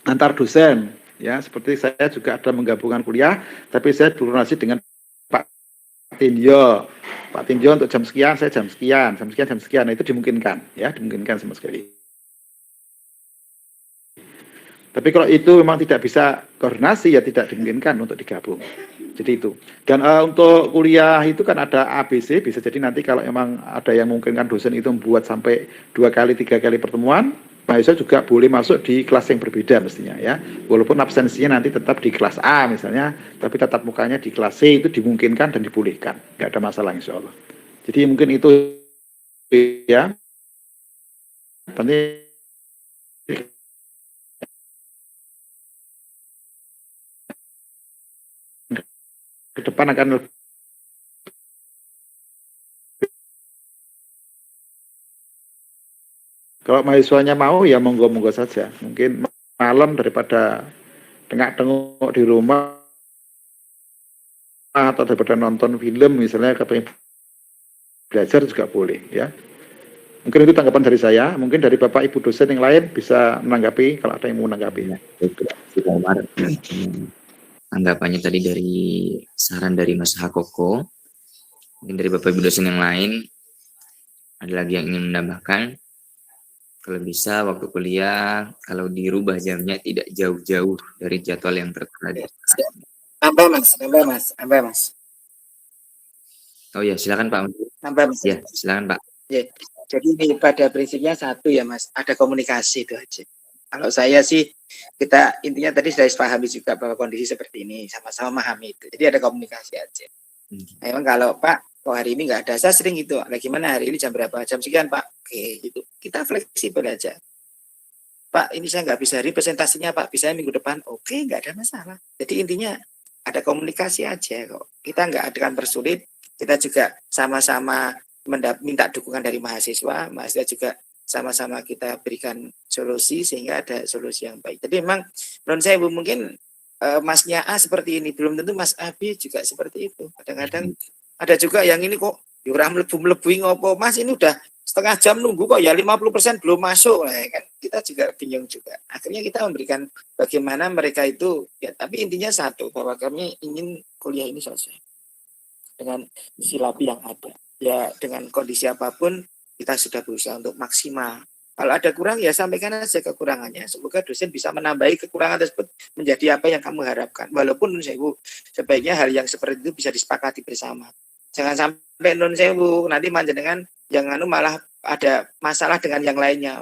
antar dosen ya. Seperti saya juga ada menggabungkan kuliah, tapi saya koordinasi dengan Pak Tinjo. Pak Tinjo untuk jam sekian, saya jam sekian. Nah, itu dimungkinkan ya, dimungkinkan sama sekali. Tapi kalau itu memang tidak bisa koordinasi ya tidak dimungkinkan untuk digabung. Jadi itu. Dan untuk kuliah itu kan ada ABC, bisa jadi nanti kalau memang ada yang memungkinkan dosen itu membuat sampai 2 kali 3 kali pertemuan, mahasiswa juga boleh masuk di kelas yang berbeda mestinya ya. Walaupun absensinya nanti tetap di kelas A misalnya, tapi tatap mukanya di kelas C, itu dimungkinkan dan dibolehkan. Nggak ada masalah insya Allah. Jadi mungkin itu ya. Nanti ke depan akan kalau mahasiswanya mau ya monggo-monggo saja. Mungkin malam daripada tengok-tengok di rumah atau daripada nonton film misalnya kepengen belajar juga boleh ya. Mungkin itu tanggapan dari saya. Mungkin dari Bapak Ibu dosen yang lain bisa menanggapi kalau ada yang mau menanggapi. Terima kasih tanggapannya tadi dari saran dari Mas Hakoko. Mungkin dari Bapak Ibu dosen yang lain ada lagi yang ingin menambahkan. Kalau bisa waktu kuliah kalau dirubah jamnya tidak jauh-jauh dari jadwal yang tertera. Sampai mas. Oh ya, silakan Pak. Nambah Mas. Ya, silakan Pak. Ya. Jadi ini pada prinsipnya satu ya Mas, ada komunikasi itu aja. Kalau saya sih, kita intinya tadi sudah dipahami juga bahwa kondisi seperti ini, sama-sama memahami itu. Jadi ada komunikasi aja. Memang kalau Pak, kok hari ini nggak ada, saya sering itu, gimana hari ini jam berapa? Jam sekian Pak. Oke, gitu. Kita fleksibel aja. Pak, ini saya nggak bisa hari presentasinya Pak, bisa minggu depan. Oke, nggak ada masalah. Jadi intinya ada komunikasi aja kok. Kita nggak akan persulit, kita juga sama-sama minta dukungan dari mahasiswa juga sama-sama kita berikan solusi sehingga ada solusi yang baik. Jadi memang menurut saya Bu, mungkin Masnya A seperti ini, belum tentu Mas A B juga seperti itu. Kadang-kadang ada juga yang ini kok orang melebu-melebu ngopo, Mas ini udah setengah jam nunggu kok ya 50% belum masuk, nah, kan kita juga bingung juga. Akhirnya kita memberikan bagaimana mereka itu ya, tapi intinya satu, bahwa kami ingin kuliah ini selesai dengan silabi yang ada. Ya dengan kondisi apapun kita sudah berusaha untuk maksimal. Kalau ada kurang ya sampaikan aja kekurangannya. Semoga dosen bisa menambahi kekurangan tersebut menjadi apa yang kamu harapkan. Walaupun sebaiknya hal yang seperti itu bisa disepakati bersama. Jangan sampai nanti manjenengan yang malah ada masalah dengan yang lainnya.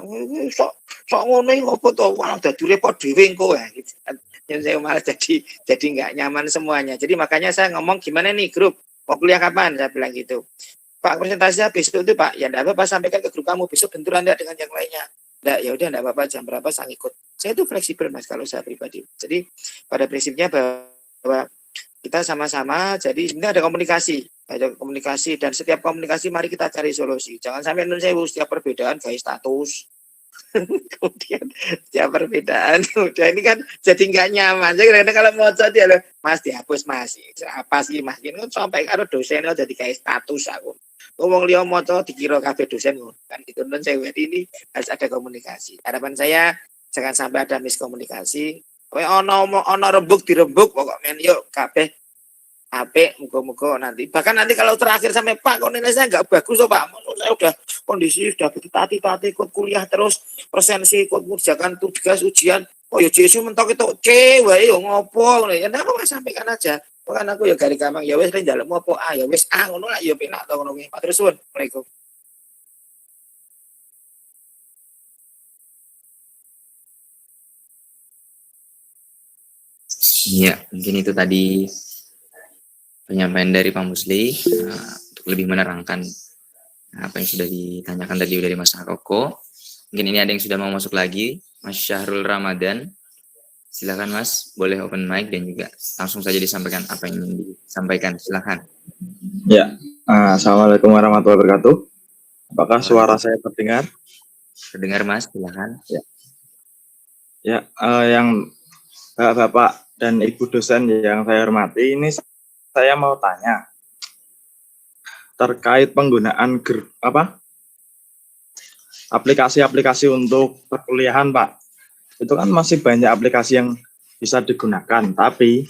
Sok ngono ngopo to malah dadi repot dhewe engko ya gitu. Yang saya malah jadi nggak nyaman semuanya. Jadi makanya saya ngomong gimana nih grup mau kuliah kapan, saya bilang gitu. Pak, presentasinya besok itu Pak, ya enggak apa-apa sampaikan ke grup kamu, besok benturan enggak dengan yang lainnya. Enggak, ya udah enggak apa-apa, jam berapa saya ikut. Saya itu fleksibel Mas kalau saya pribadi. Jadi pada prinsipnya bahwa kita sama-sama, jadi sebenarnya ada komunikasi dan setiap komunikasi mari kita cari solusi. Jangan sampai setiap perbedaan guys status. Kemudian setiap perbedaan udah ini kan jadi nggak nyaman. Jadi kadang kalau mau dia loh, Mas dihapus Mas. Apa sih Mas? Ini kan sampai karo dosen jadi kayak status aku. Ngomong liya maca dikira kabeh dosen kan gitu. Dan saya ini harus ada komunikasi. Harapan saya jangan sampai ada miskomunikasi. Ono rembuk dirembuk pokok men yuk kabeh HP muga-muga nanti. Bahkan nanti kalau terakhir sampai Pak kok nilai saya nggak bagus loh Pak. Saya udah kondisi sudah bertati-tati ikut kuliah terus presensi ikut mengerjakan tugas ujian. Oh ya Jesu mentok itu C wae yo ngopo ya ndak kok sampaikan aja. Bahkan aku ya gari gampang ya wis njaluk ngopo ya wis ngono lah ya penak to ngono kuwi. Matur suwun. Assalamualaikum. Iya, mungkin itu tadi penyampaian dari Pak Musli untuk lebih menerangkan apa yang sudah ditanyakan tadi dari Mas Koko. Mungkin ini ada yang sudah mau masuk lagi, Mas Syahrul Ramadan. Silakan Mas, boleh open mic dan juga langsung saja disampaikan apa yang ingin disampaikan. Silakan. Ya, Assalamualaikum warahmatullahi wabarakatuh. Apakah suara saya terdengar? Terdengar Mas, silakan. Ya, yang Bapak dan Ibu dosen yang saya hormati, ini saya mau tanya terkait penggunaan aplikasi-aplikasi untuk perkuliahan Pak. Itu kan masih banyak aplikasi yang bisa digunakan, tapi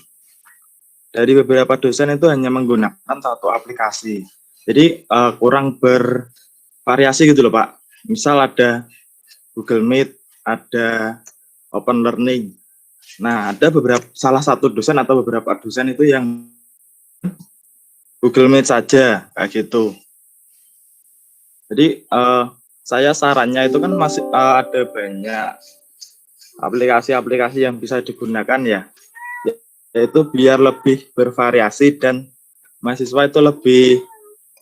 dari beberapa dosen itu hanya menggunakan satu aplikasi. Jadi kurang bervariasi gitu loh Pak. Misal ada Google Meet, ada Open Learning. Nah, ada salah satu dosen atau beberapa dosen itu yang Google Meet saja kayak gitu. Jadi saya sarannya itu kan masih ada banyak aplikasi-aplikasi yang bisa digunakan ya, yaitu biar lebih bervariasi dan mahasiswa itu lebih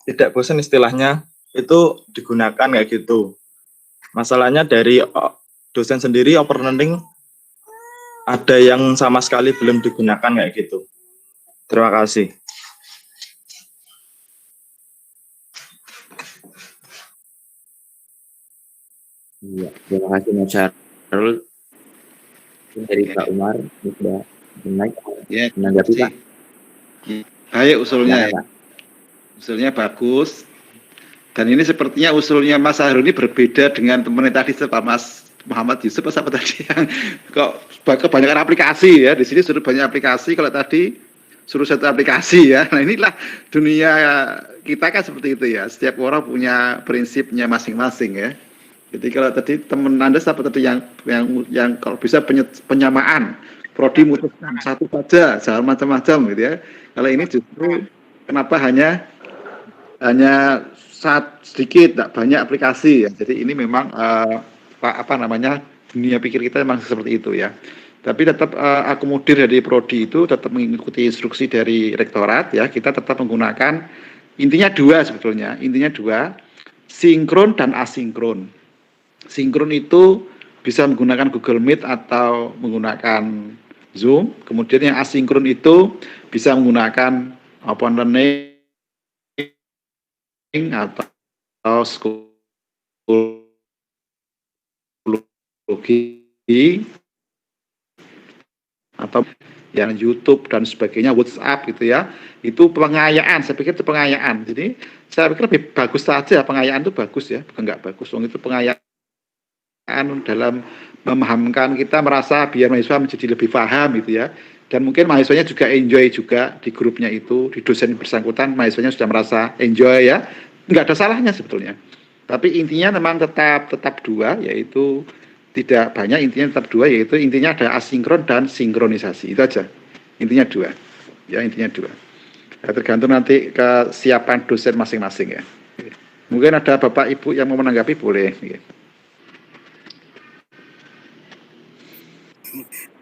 tidak bosan istilahnya itu digunakan kayak gitu. Masalahnya dari dosen sendiri Open Learning ada yang sama sekali belum digunakan kayak gitu. Terima kasih. Iya, terima kasih Mas Syahrul. Dari Pak Umar sudah naik. Ya, menanggapi Pak. Baik usulnya. Ya, Pak. Usulnya bagus. Dan ini sepertinya usulnya Mas Syahrul ini berbeda dengan teman tadi Pak Mas Muhammad Yusuf apa tadi yang kok kebanyakan aplikasi ya. Di sini suruh banyak aplikasi, kalau tadi suruh satu aplikasi ya. Nah inilah dunia kita kan seperti itu ya. Setiap orang punya prinsipnya masing-masing ya. Jadi kalau tadi teman Anda apa tadi yang kalau bisa penyamaan prodi mutuskan satu saja, jangan macam-macam gitu ya. Kalau ini justru kenapa hanya hanya sedikit, tak banyak aplikasi ya. Jadi ini memang dunia pikir kita memang seperti itu ya. Tapi tetap akomodir dari prodi itu tetap mengikuti instruksi dari rektorat ya. Kita tetap menggunakan intinya dua sebetulnya. Intinya dua, sinkron dan asinkron. Sinkron itu bisa menggunakan Google Meet atau menggunakan Zoom. Kemudian yang asinkron itu bisa menggunakan Open Learning atau Schoology atau yang YouTube dan sebagainya, WhatsApp gitu ya. Itu pengayaan, saya pikir itu pengayaan. Jadi saya pikir lebih bagus saja, pengayaan itu bagus ya, bukan nggak bagus. Itu pengayaan dalam memahamkan kita, merasa biar mahasiswa menjadi lebih paham gitu ya. Dan mungkin mahasiswanya juga enjoy juga di grupnya itu, di dosen bersangkutan mahasiswanya sudah merasa enjoy ya. Nggak ada salahnya sebetulnya. Tapi intinya memang tetap dua, yaitu tidak banyak, intinya tetap dua, yaitu intinya ada asinkron dan sinkronisasi. Itu aja. Intinya dua. Ya, intinya dua. Ya, tergantung nanti kesiapan dosen masing-masing ya. Mungkin ada Bapak Ibu yang mau menanggapi, boleh.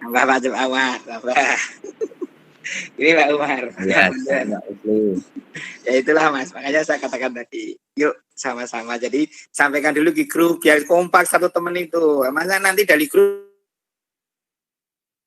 Tambah Pak Umar, tambah. Ini Pak Umar. Ya itulah Mas, makanya saya katakan tadi, yuk sama-sama. Jadi sampaikan dulu di grup biar kompak satu temen itu. Masa nanti dari grup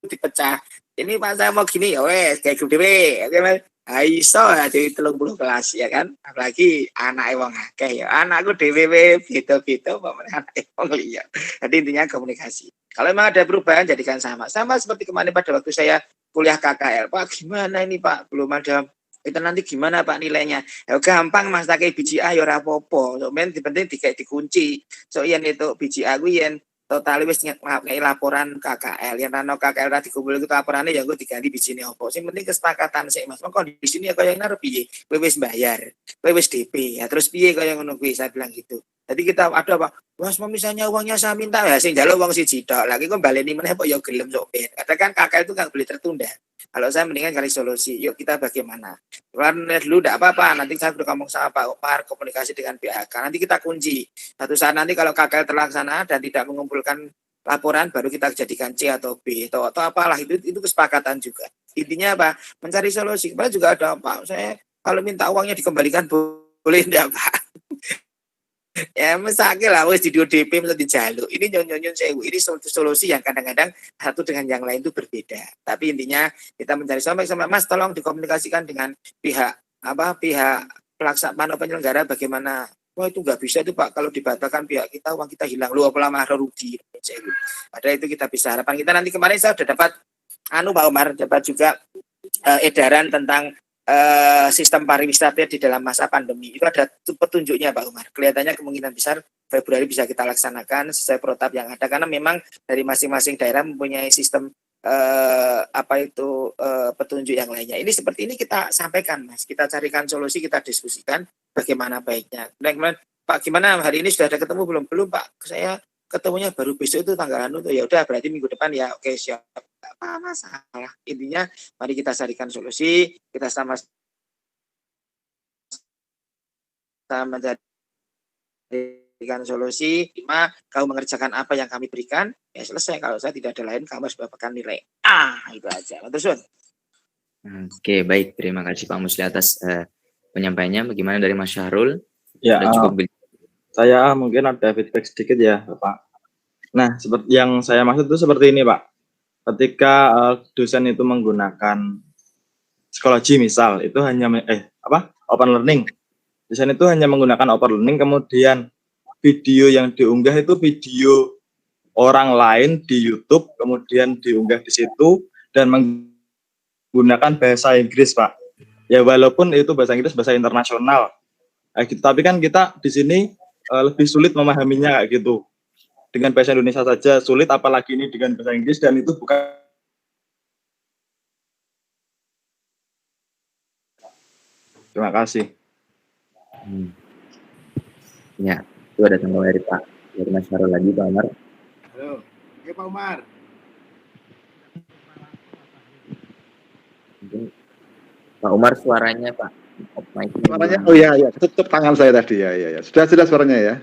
dipecah. Ini Pak saya mau gini ya wes kayak grup dewe. Oke Mas. Aiso jadi 30 kelas ya kan. Apalagi anak wong akeh ya. Anakku dhewe beda-beda apa anak wong liya. Jadi intinya komunikasi. Kalau memang ada perubahan jadikan sama. Sama seperti kemarin pada waktu saya kuliah KKL. Pak gimana ini Pak? Belum ada itu nanti gimana Pak nilainya? Ya gampang Mas tak kayak BGA ya ora apa-apa. So men penting dikunci. So yen itu BGA ku yen total wis kayak laporan KKL yang rano KKL tadi dikumpul itu laporannya yang gue diganti bijine opo. Sing penting kesepakatan sih Mas. Maka di sini ya kayak ngarep piye? Wis bayar. Wis DP ya terus piye kayak ngono kuwi saya bilang gitu. Jadi kita ada Pak, Mas misalnya uangnya saya minta ya sing njaluk wong siji tok. Lagi kok baleni meneh kok ya gelem sok ben. Katakan KKL itu kan boleh tertunda. Kalau saya mendingan cari solusi. Yuk kita bagaimana? Karena dulu tidak apa-apa. Nanti saya sudah ngomong sama Pak Umar, komunikasi dengan PHK. Nanti kita kunci. Satu saat nanti kalau KKL terlaksana dan tidak mengumpulkan laporan, baru kita jadikan C atau B atau apalah itu kesepakatan juga. Intinya apa? Mencari solusi. Kemarin juga ada Pak. Saya kalau minta uangnya dikembalikan boleh tidak Pak? Ya mesake lah wis di DP mesti dijaluk. Ini nyon-nyon sewu. Ini solusi yang kadang-kadang satu dengan yang lain itu berbeda. Tapi intinya kita mencari sama Mas tolong dikomunikasikan dengan pihak pelaksana penyelenggara bagaimana. Wah itu nggak bisa itu Pak kalau dibatalkan pihak kita uang kita hilang lu apalah mahar rugi. Padahal itu kita bisa harapan kita nanti kemarin saya sudah dapat Pak Umar dapat juga edaran tentang sistem pariwisata di dalam masa pandemi itu ada petunjuknya Pak Umar. Kelihatannya kemungkinan besar Februari bisa kita laksanakan sesuai protap yang ada karena memang dari masing-masing daerah mempunyai sistem petunjuk yang lainnya. Ini seperti ini kita sampaikan Mas. Kita carikan solusi, kita diskusikan bagaimana baiknya. Kemudian Pak gimana hari ini sudah ada ketemu belum Pak? Saya ketemunya baru besok itu tanggal tuh ya udah berarti minggu depan ya oke siap. Apa masalah. Intinya mari kita carikan solusi, kita sama-sama mencarikan solusi. Kau mengerjakan apa yang kami berikan, ya selesai. Kalau saya tidak ada lain, kamu harus mendapatkan nilai itu aja. Terus Oke, baik. Terima kasih Pak Musli atas penyampaiannya. Bagaimana dari Mas Syahrul? Ya, saya mungkin ada feedback sedikit ya, Pak. Nah, seperti yang saya maksud itu seperti ini, Pak. Ketika dosen itu menggunakan Schoology misal, itu hanya open learning. Dosen itu hanya menggunakan open learning, kemudian video yang diunggah itu video orang lain di YouTube, kemudian diunggah di situ dan menggunakan bahasa Inggris, Pak. Ya walaupun itu bahasa Inggris, bahasa internasional. Gitu. Tapi kan kita di sini lebih sulit memahaminya kayak gitu. Dengan bahasa Indonesia saja sulit, apalagi ini dengan bahasa Inggris dan itu bukan. Terima kasih. Ya, itu ada tanggapan dari Mas Syahrul lagi, Pak Umar. Halo, oke Pak Umar. Mungkin Pak Umar suaranya Pak Suaranya, oh ya, tutup tangan saya tadi ya. Sudah jelas suaranya ya.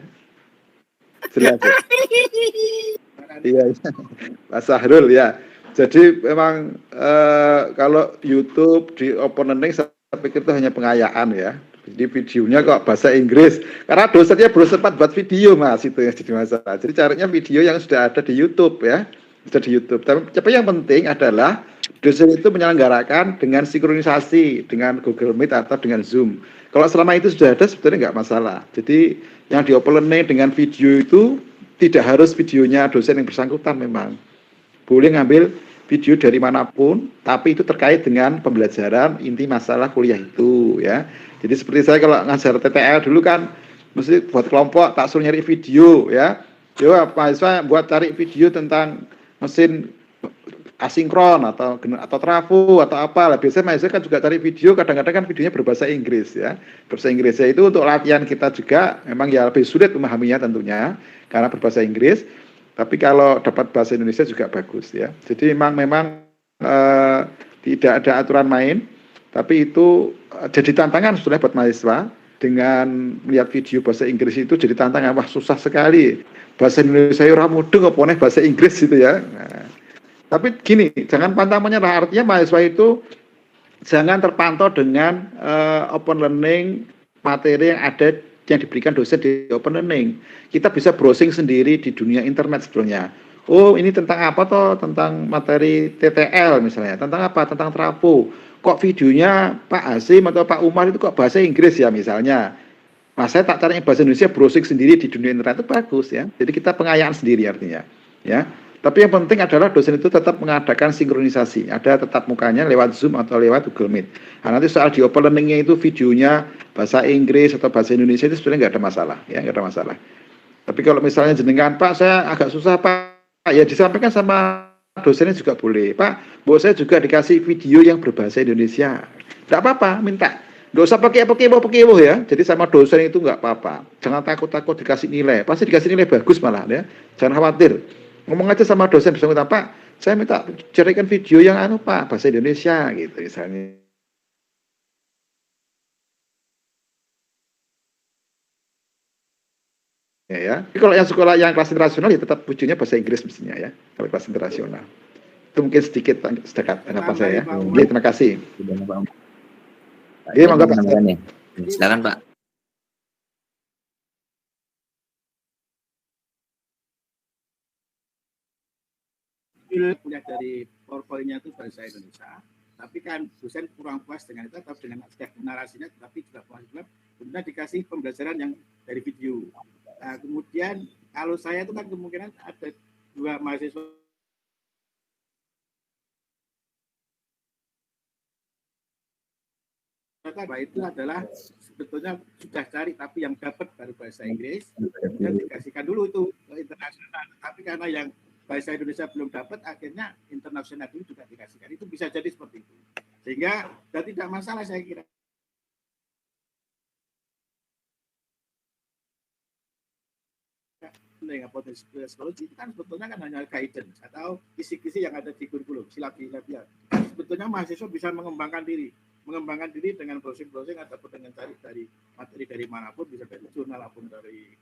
Jelas. Iya, Mas Sahrul ya. Jadi memang kalau YouTube di Open Learning saya pikir itu hanya pengayaan ya. Jadi videonya kok bahasa Inggris. Karena dosennya belum sempat buat video Mas, itu yang jadi masalah. Jadi carinya video yang sudah ada di YouTube ya. Sudah di YouTube. Tapi yang penting adalah dosen itu menyelenggarakan dengan sinkronisasi dengan Google Meet atau dengan Zoom. Kalau selama itu sudah ada sebetulnya nggak masalah. Jadi yang di Open Learning dengan video itu tidak harus videonya dosen yang bersangkutan memang. Boleh ngambil video dari manapun, tapi itu terkait dengan pembelajaran inti masalah kuliah itu ya. Jadi seperti saya kalau ngajar TTL dulu kan, mesti buat kelompok tak suruh nyari video ya. Yo mahasiswa buat cari video tentang mesin asinkron atau trafo atau apa lah. Biasanya mahasiswa kan juga cari video, kadang-kadang kan videonya berbahasa Inggris ya. Berbahasa Inggris ya itu untuk latihan kita juga memang ya lebih sulit memahaminya tentunya karena berbahasa Inggris. Tapi kalau dapat bahasa Indonesia juga bagus ya. Jadi memang tidak ada aturan main, tapi itu jadi tantangan sebetulnya buat mahasiswa dengan melihat video bahasa Inggris itu jadi tantangan. Wah susah sekali. Bahasa Indonesia ora mudeng apa nih bahasa Inggris gitu ya. Nah, tapi gini, jangan pantang menyerah. Artinya mahasiswa itu jangan terpantau dengan Open Learning materi yang ada yang diberikan dosen di Open Learning. Kita bisa browsing sendiri di dunia internet sebetulnya. Oh, ini tentang apa toh? Tentang materi TTL misalnya. Tentang apa? Tentang trafo. Kok videonya Pak Hasim atau Pak Umar itu kok bahasa Inggris ya misalnya. Nah, saya tak caranya bahasa Indonesia, browsing sendiri di dunia internet itu bagus ya. Jadi kita pengayaan sendiri artinya. Ya. Tapi yang penting adalah dosen itu tetap mengadakan sinkronisasi. Ada tetap mukanya lewat Zoom atau lewat Google Meet. Nah, nanti soal di Open Learning-nya itu videonya bahasa Inggris atau bahasa Indonesia itu sebenarnya nggak ada masalah, ya nggak ada masalah. Tapi kalau misalnya jenengan Pak, saya agak susah Pak, ya disampaikan sama dosennya juga boleh. Pak, buat saya juga dikasih video yang berbahasa Indonesia. Nggak apa-apa, minta. Nggak usah pakai pekewo ya. Jadi sama dosen itu nggak apa-apa. Jangan takut-takut dikasih nilai. Pasti dikasih nilai bagus malah ya. Jangan khawatir. Ngomong aja sama dosen bersangkutan, Pak, saya minta carikan video yang Pak, bahasa Indonesia gitu misalnya. Ya. Tapi kalau yang sekolah yang kelas internasional ya tetap videonya bahasa Inggris mestinya ya. Kalau kelas internasional. Itu mungkin sedikit apa saya. Oke, terima kasih. Iya, monggo Pak. Silakan Pak. Punya dari PowerPoint-nya itu bahasa Indonesia, tapi kan dosen kurang puas dengan itu atau dengan narasinya, tapi juga puas juga, kemudian dikasih pembelajaran yang dari video. Nah, kemudian kalau saya itu kan kemungkinan ada dua mahasiswa itu adalah sebetulnya sudah cari tapi yang dapat baru bahasa Inggris, kemudian dikasihkan dulu itu ke internasional, tapi karena yang bahasa Indonesia belum dapat, akhirnya internasional dulu juga dikasihkan. Itu bisa jadi seperti itu. Sehingga dan tidak masalah saya kira. Potensi psikologi itu kan sebetulnya kan hanya guidance atau kisi-kisi yang ada di kurikulum, silap-silap ya. Sebetulnya mahasiswa bisa mengembangkan diri dengan browsing ataupun dengan cari dari materi dari manapun, bisa dari jurnal ataupun dari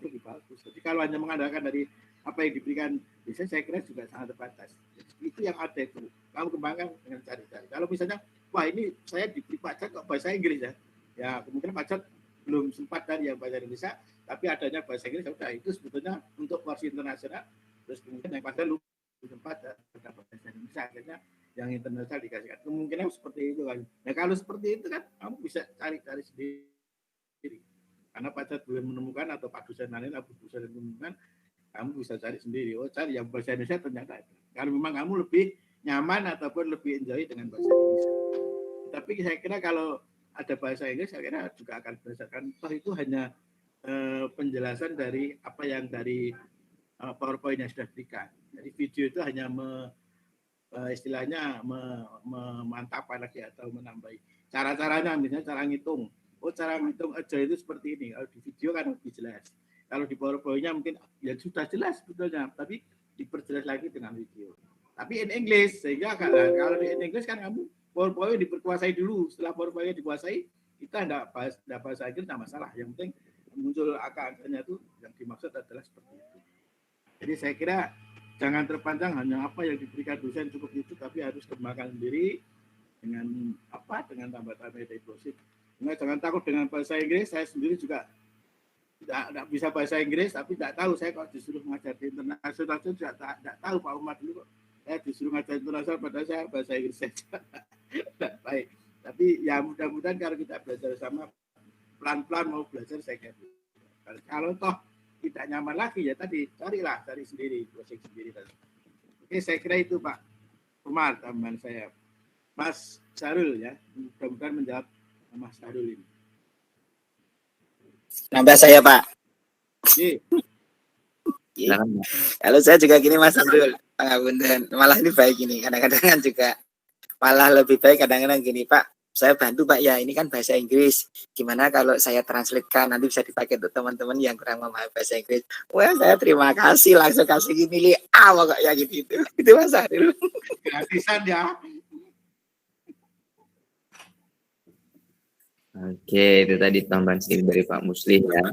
lebih bagus. Jadi kalau hanya mengandalkan dari apa yang diberikan, biasanya saya kira juga sangat terbatas. Jadi, itu yang ada itu. Kamu kembangkan dengan cari-cari. Kalau misalnya, wah ini saya diberi pajak kok bahasa Inggris ya. Ya kemungkinan pajak belum sempat dari yang bahasa Indonesia, tapi adanya bahasa Inggris, sudah itu sebetulnya untuk porsi internasional. Terus kemudian yang pada belum sempat dapat bahasa Indonesia, akhirnya yang internasional dikasihkan. Kemungkinan seperti itu kan. Nah kalau seperti itu kan, kamu bisa cari-cari sendiri. Karena Pak belum menemukan atau Pak dosen lain atau dosen menemukan, kamu bisa cari sendiri. Oh, cari yang bahasa Indonesia ternyata ada. Kalau memang kamu lebih nyaman ataupun lebih enjoy dengan bahasa Indonesia. Tapi saya kira kalau ada bahasa Inggris, saya kira juga akan berdasarkan toh itu hanya penjelasan dari apa yang dari PowerPoint yang sudah diberikan. Jadi video itu hanya istilahnya memantapkan lagi atau menambahi cara-caranya, misalnya cara ngitung. Oh, cara menghitung aja itu seperti ini. Kalau di video kan lebih jelas. Kalau di PowerPoint-nya mungkin ya sudah jelas sebetulnya, tapi diperjelas lagi dengan video. Tapi in English, sehingga kalau di in English kan kamu PowerPoint diperkuasai dulu. Setelah PowerPoint dikuasai, kita enggak bahasa Inggris enggak masalah. Yang penting muncul angka-angkanya itu yang dimaksud adalah seperti itu. Jadi saya kira jangan terpanjang hanya apa yang diberikan dosen cukup itu, tapi harus kembangkan sendiri dengan tambah-tambah eksplosif. Jangan takut dengan bahasa Inggris. Saya sendiri juga tidak bisa bahasa Inggris, tapi tidak tahu saya kok disuruh mengajar di internasional itu tidak tahu Pak Umar dulu kok saya disuruh mengajar internasional padahal saya bahasa Inggris saja. Baik, tapi ya mudah-mudahan kalau kita belajar sama pelan-pelan mau belajar saya kira. Kalau toh tidak nyaman lagi ya tadi cari sendiri, proses sendiri. Oke, saya kira itu Pak Umar tambahan saya. Mas Sarul ya, mudah-mudahan menjawab Mas Sarul ini. Nambah saya Pak. Oke. Kalau saya juga gini Mas Sarul, pangapunten. Malah ini baik ini, kadang-kadang kan juga malah lebih baik kadang-kadang gini Pak. Saya bantu Pak ya, ini kan bahasa Inggris. Gimana kalau saya translatekan nanti bisa dipakai untuk teman-teman yang kurang memahami bahasa Inggris. Wah, saya terima kasih langsung kasih gini pokoknya gitu. Itu Mas Sarul. Gratisan ya. Oke, itu tadi tambahan sedikit dari Pak Muslim ya.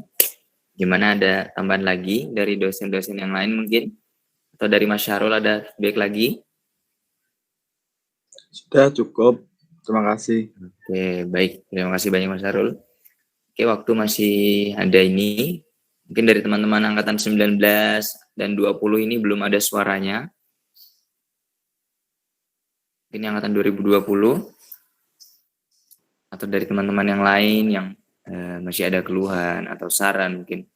Gimana, ada tambahan lagi dari dosen-dosen yang lain mungkin? Atau dari Mas Syarul ada feedback lagi? Sudah cukup. Terima kasih. Oke, baik. Terima kasih banyak Mas Syarul. Oke, waktu masih ada ini. Mungkin dari teman-teman angkatan 19 dan 20 ini belum ada suaranya. Mungkin yang angkatan 2020. Atau dari teman-teman yang lain yang masih ada keluhan atau saran, mungkin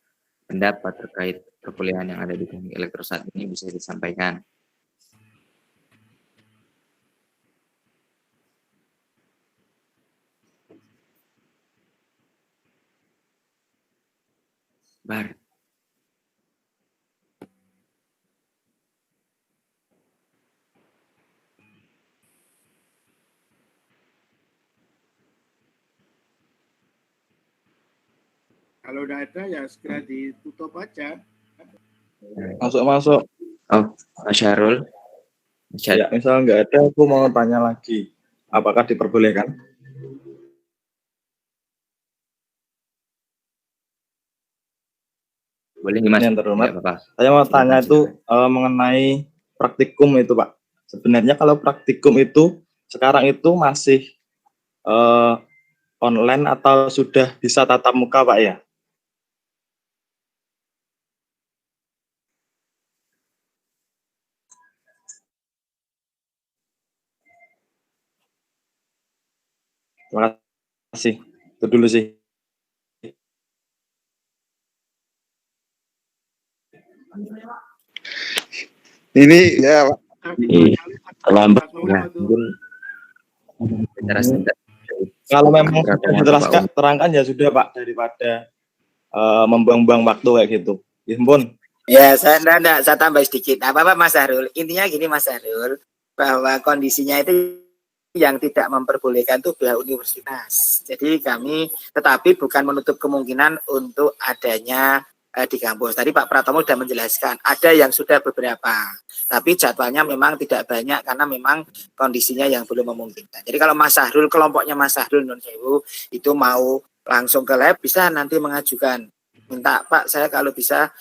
pendapat terkait perkuliahan yang ada di teknik elektro saat ini bisa disampaikan. Bar. Kalau udah ada ya segera ditutup aja. Masuk. Oh, Mas Syarul. Ya, misal nggak ada, aku mau tanya lagi. Apakah diperbolehkan? Boleh Mas. Yang terhormat, saya mau tanya itu mengenai praktikum itu Pak. Sebenarnya kalau praktikum itu sekarang itu masih online atau sudah bisa tatap muka Pak ya? Terima kasih. Itu dulu sih. Ini ya Pak. Terlambat. Kalau memang sudah terangkan ya sudah Pak, daripada membuang-buang waktu kayak gitu. Ya ampun. Ya, saya tambah sedikit. Apa-apa Mas Sarul. Intinya gini Mas Sarul, bahwa kondisinya itu yang tidak memperbolehkan itu pihak universitas. Jadi kami tetapi bukan menutup kemungkinan untuk adanya di kampus. Tadi Pak Pratomo sudah menjelaskan, ada yang sudah beberapa, tapi jadwalnya memang tidak banyak karena memang kondisinya yang belum memungkinkan. Jadi kalau Mas Sahrul, kelompoknya Mas Sahrul Nun Sewu itu mau langsung ke lab, bisa nanti mengajukan, minta Pak saya kalau bisa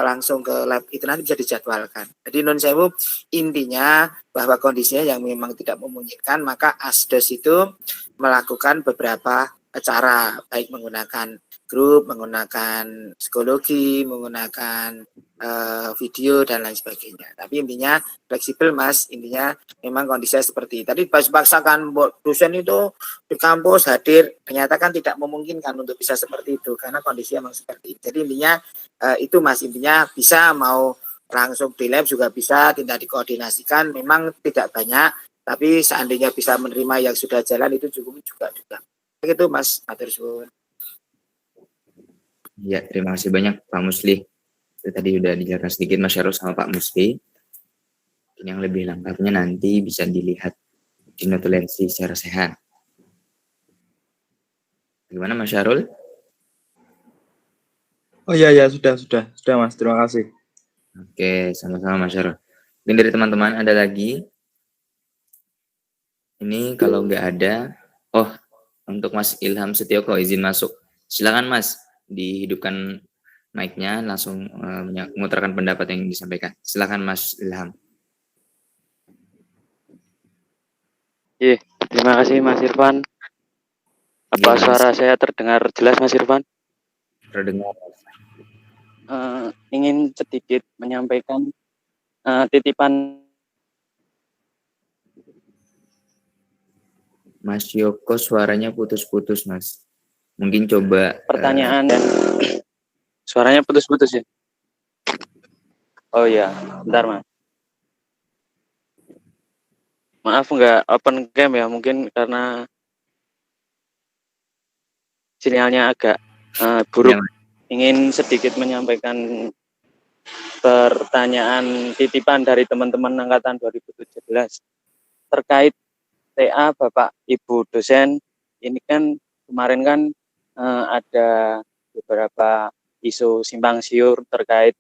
langsung ke lab, itu nanti bisa dijadwalkan. Jadi Nun Sewu intinya bahwa kondisinya yang memang tidak memungkinkan, maka ASDOS itu melakukan beberapa cara, baik menggunakan grup, menggunakan psikologi, menggunakan video dan lain sebagainya. Tapi intinya fleksibel Mas, intinya memang kondisinya seperti tadi paksakan dosen itu di kampus hadir, ternyata kan tidak memungkinkan untuk bisa seperti itu karena kondisinya memang seperti itu. Jadi intinya itu Mas, intinya bisa mau langsung di lab juga bisa, tidak dikoordinasikan, memang tidak banyak, tapi seandainya bisa menerima yang sudah jalan itu cukup juga. Begitu Mas, matur suwun. Ya, terima kasih banyak Pak Musli. Itu tadi udah dijelaskan sedikit Mas Syarul sama Pak Musli. Yang lebih lengkapnya nanti bisa dilihat di notulensi secara sehat. Gimana Mas Syarul? Oh iya sudah Mas, terima kasih. Oke, sama-sama Mas Syarul. Mungkin dari teman-teman ada lagi? Ini kalau nggak ada, untuk Mas Ilham Setioko izin masuk. Silakan Mas, dihidupkan mic-nya, langsung mengutarakan pendapat yang disampaikan. Silakan Mas Ilham. Terima kasih Mas Irfan. Apa suara saya terdengar jelas Mas Irfan? Terdengar. Ingin sedikit menyampaikan titipan. Mas Yoko suaranya putus-putus Mas. Mungkin coba pertanyaan dan suaranya putus-putus ya. Oh iya, bentar Mas. Maaf nggak open cam ya, mungkin karena sinyalnya agak buruk. Ingin sedikit menyampaikan pertanyaan titipan dari teman-teman angkatan 2017 terkait TA Bapak Ibu dosen. Ini kan kemarin kan ada beberapa isu simpang siur terkait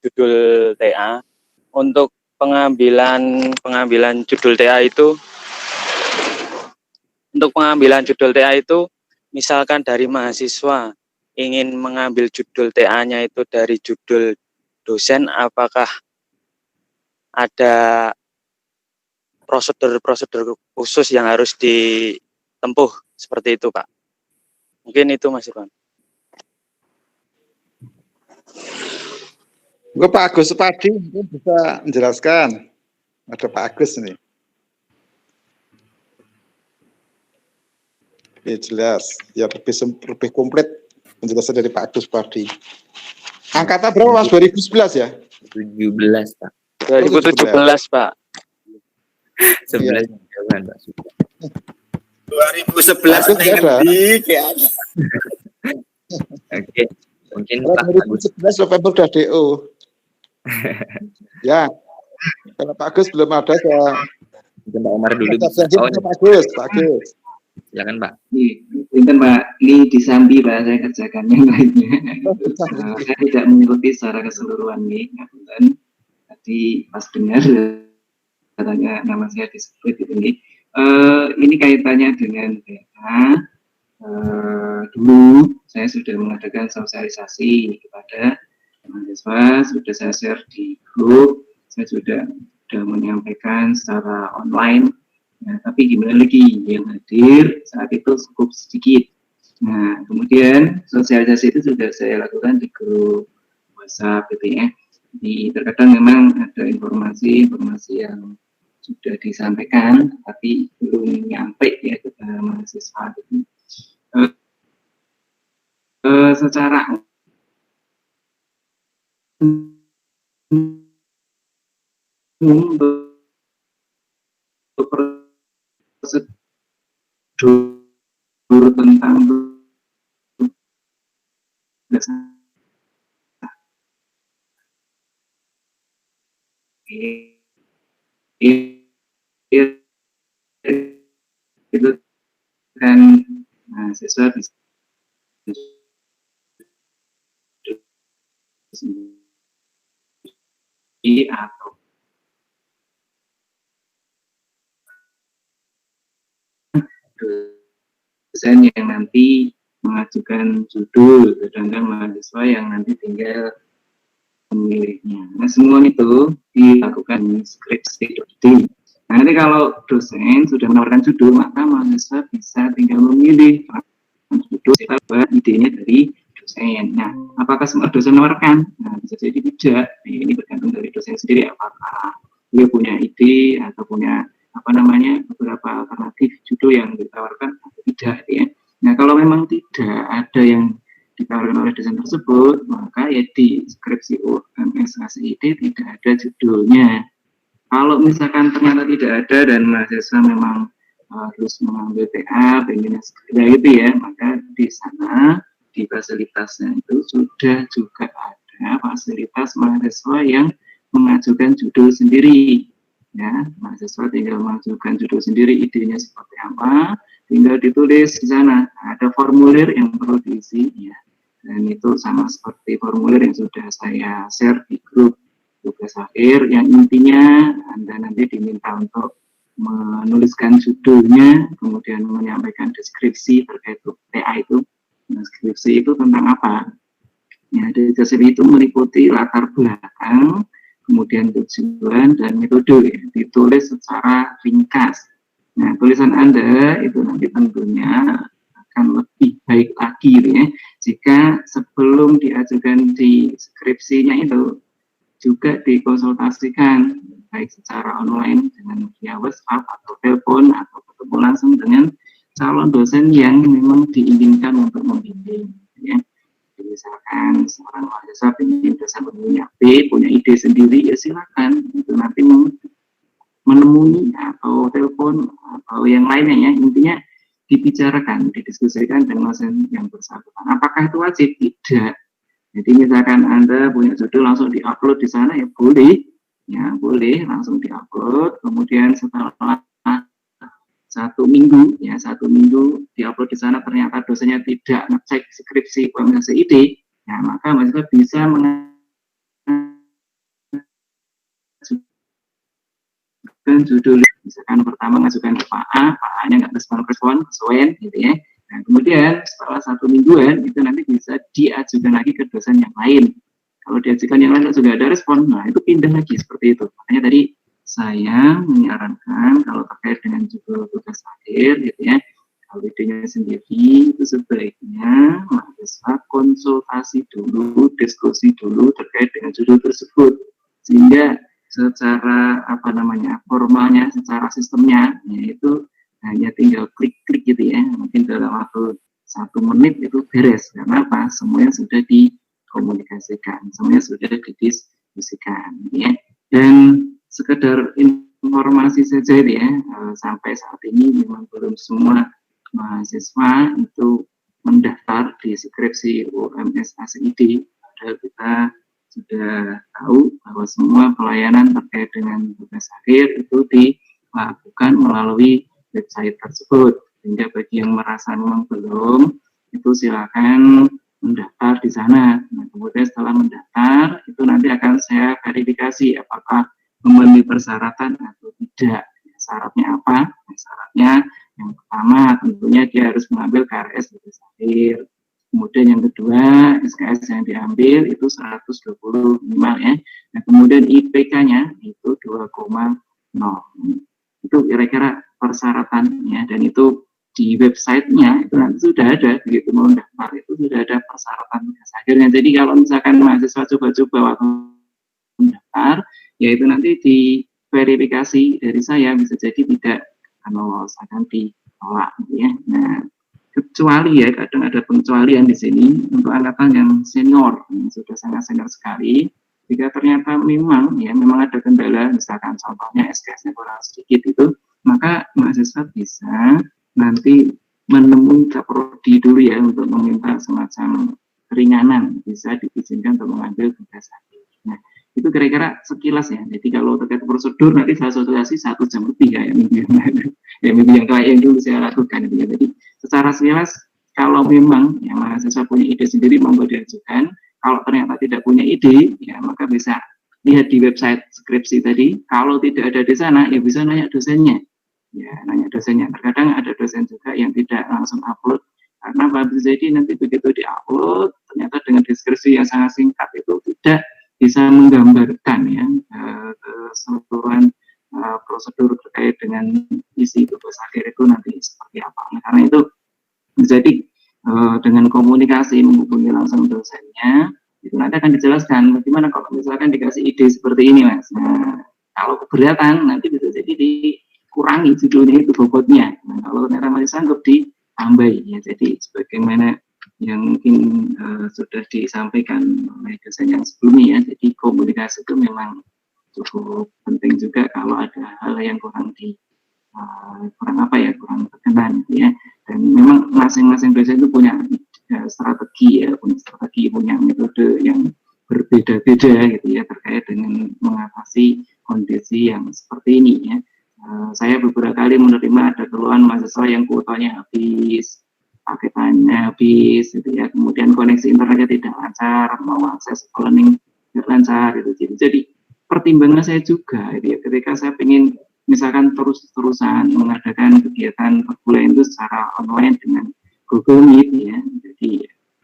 judul TA. Untuk pengambilan judul TA itu, misalkan dari mahasiswa ingin mengambil judul TA-nya itu dari judul dosen, apakah ada prosedur khusus yang harus ditempuh seperti itu, Pak? Mungkin itu Mas Irfan. Pak Agus Supadi mungkin bisa menjelaskan. Ada Pak Agus ini. Oke, jelas. Ya lebih komplit penjelasan dari Pak Agus Supadi. Angkatan berapa Mas? 2011 ya? 17 Pak. 2017 Pak. 11 jangan Pak. 2011 Oke, mungkin Pak 2011 November udah DO. Ya, kalau Pak Agus belum ada, saya Pak Omar dulu. Pak Agus. Silakan Pak. Ini Pak, ini disambi Pak, saya kerjakan yang lainnya. Saya tidak mengikuti secara keseluruhan nih, tadi pas dengar katanya nama saya disebut ini. Ini kaitannya dengan data. Dulu saya sudah mengadakan sosialisasi kepada mahasiswa, sudah saya share di grup, saya sudah menyampaikan secara online. Nah, tapi gimana lagi yang hadir saat itu cukup sedikit. Nah, kemudian sosialisasi itu sudah saya lakukan di grup WhatsApp gitu ya. Terkadang memang ada informasi yang sudah disampaikan, tapi belum nyampe ya ke mahasiswa. Secara prosedur tentang itu kan mahasiswa bisa atau dosen yang nanti mengajukan judul, sedangkan mahasiswa yang nanti tinggal memilihnya. Nah, semua itu dilakukan skripsi. Nah, nanti kalau dosen sudah menawarkan judul, maka mahasiswa bisa tinggal memilih judul buat idenya dari dosen. Nah, apakah semua dosen menawarkan? Nah, bisa jadi tidak. Nah, ini bergantung dari dosen sendiri, apakah dia punya ide atau punya beberapa alternatif judul yang ditawarkan atau tidak ya. Nah, kalau memang tidak ada yang ditawarkan oleh dosen tersebut, maka ya di skripsi UMS ID tidak ada judulnya. Kalau misalkan ternyata tidak ada dan mahasiswa memang harus mengambil TA, pengennya segera gitu ya, maka di sana di fasilitasnya itu sudah juga ada fasilitas mahasiswa yang mengajukan judul sendiri. Ya, mahasiswa tinggal mengajukan judul sendiri, idenya seperti apa, tinggal ditulis di sana. Ada formulir yang perlu diisi. Ya. dan itu sama seperti formulir yang sudah saya share di grup tugas akhir, yang intinya Anda nanti diminta untuk menuliskan judulnya, kemudian menyampaikan deskripsi terkait TA itu. Deskripsi itu tentang apa? Ya, deskripsi itu meliputi latar belakang, kemudian tujuan dan metode, ya, ditulis secara ringkas. Nah, tulisan Anda itu nanti tentunya akan lebih baik lagi, ya, jika sebelum diajukan di skripsinya itu juga dikonsultasikan baik secara online dengan via WhatsApp atau telepon atau ketemu langsung dengan calon dosen yang memang diinginkan untuk membimbing, ya. Misalkan seorang mahasiswa ingin dosen punya punya ide sendiri, ya silakan itu nanti menemui atau telepon atau yang lainnya, ya, intinya dibicarakan, didiskusikan dengan dosen yang bersangkutan. Apakah itu wajib? Tidak. Jadi misalkan Anda punya judul langsung diupload di sana, ya boleh, langsung diupload. Kemudian setelah 1 minggu, ya 1 minggu diupload di sana, ternyata dosennya tidak ngecek skripsi UMSID, ya maka mahasiswa bisa mengajukan judul. Misalkan pertama mengajukan ke Pak A, Pak A-nya nggak respon, kesuwen, gitu ya. Nah, kemudian setelah 1 mingguan itu nanti bisa diajukan lagi ke dosen yang lain. Kalau diajukan yang lain sudah ada respon, nah itu pindah lagi seperti itu. Makanya tadi saya menyarankan kalau terkait dengan judul tugas akhir, gitu ya, kalau idenya sendiri itu sebaiknya mahasiswa konsultasi dulu, diskusi dulu terkait dengan judul tersebut, sehingga secara formalnya, secara sistemnya, yaitu hanya tinggal klik-klik gitu ya, mungkin dalam waktu 1 menit itu beres. Karena apa? Semuanya sudah dikomunikasikan, semuanya sudah didiskusikan, ya. Dan sekedar informasi saja ya, sampai saat ini memang belum semua mahasiswa itu mendaftar di skripsi UMSID. Padahal kita sudah tahu bahwa semua pelayanan terkait dengan tugas akhir itu dilakukan melalui website tersebut. Sehingga bagi yang merasa memang belum, itu silakan mendaftar di sana. Nah, kemudian setelah mendaftar, itu nanti akan saya verifikasi apakah memenuhi persyaratan atau tidak. Syaratnya apa? Syaratnya yang pertama tentunya dia harus mengambil KRS tugas akhir. Kemudian yang kedua, SKS yang diambil itu 120 minimal, ya. Nah, kemudian IPK-nya itu 2,0. Itu kira-kira persyaratannya, dan itu di websitenya itu nanti sudah ada, begitu mau daftar itu sudah ada persyaratan tugas akhirnya. Jadi kalau misalkan mahasiswa coba-coba waktu mendaftar, yaitu nanti diverifikasi dari saya bisa jadi tidak lolos, akan ditolak, ya. Nah, kecuali ya, kadang ada pengecualian di sini untuk angkatan yang senior, yang sudah sangat senior sekali. Jika ternyata memang ada kendala, misalkan contohnya SKS-nya kurang sedikit itu, maka mahasiswa bisa nanti menemui Kaprodi dulu ya untuk meminta semacam keringanan, bisa diizinkan untuk mengambil tugas akhir. Nah, itu kira-kira sekilas ya. Jadi kalau terkait prosedur nanti saya sosialisasi 1 jam lebih ya, minggu yang dulu saya lakukan. Ya. Jadi secara sekilas kalau memang mahasiswa punya ide sendiri monggo diajukan. Kalau ternyata tidak punya ide, ya maka bisa lihat di website skripsi tadi. Kalau tidak ada di sana, ya bisa nanya dosennya. Ya, nanya dosennya. Terkadang ada dosen juga yang tidak langsung upload. Karena bisa jadi nanti begitu di-upload, ternyata dengan deskripsi yang sangat singkat itu tidak bisa menggambarkan ya keseluruhan prosedur terkait dengan isi tugas akhir itu nanti seperti apa. Nah, karena itu jadi dengan komunikasi menghubungi langsung dosennya, itu nanti akan dijelaskan bagaimana kalau misalkan dikasih ide seperti ini, Mas. Nah, kalau keberatan nanti bisa jadi dikurangi judulnya itu bobotnya. Nah, kalau ternyata masih sanggup ditambahi ya. Jadi sebagaimana yang mungkin sudah disampaikan oleh dosen yang sebelumnya ya. Jadi komunikasi itu memang cukup penting juga kalau ada hal yang kurang berkenan ya. Dan memang masing-masing dosen itu punya strategi ya, punya metode yang berbeda-beda gitu ya terkait dengan mengatasi kondisi yang seperti ini ya. Saya beberapa kali menerima ada keluhan mahasiswa yang kuotanya habis, paketannya habis gitu ya, kemudian koneksi internetnya tidak lancar, mau akses learning tidak lancar gitu. Jadi pertimbangan saya juga gitu ya, ketika saya ingin misalkan terus-terusan mengadakan kegiatan perkuliahan itu secara online dengan Google Meet ya,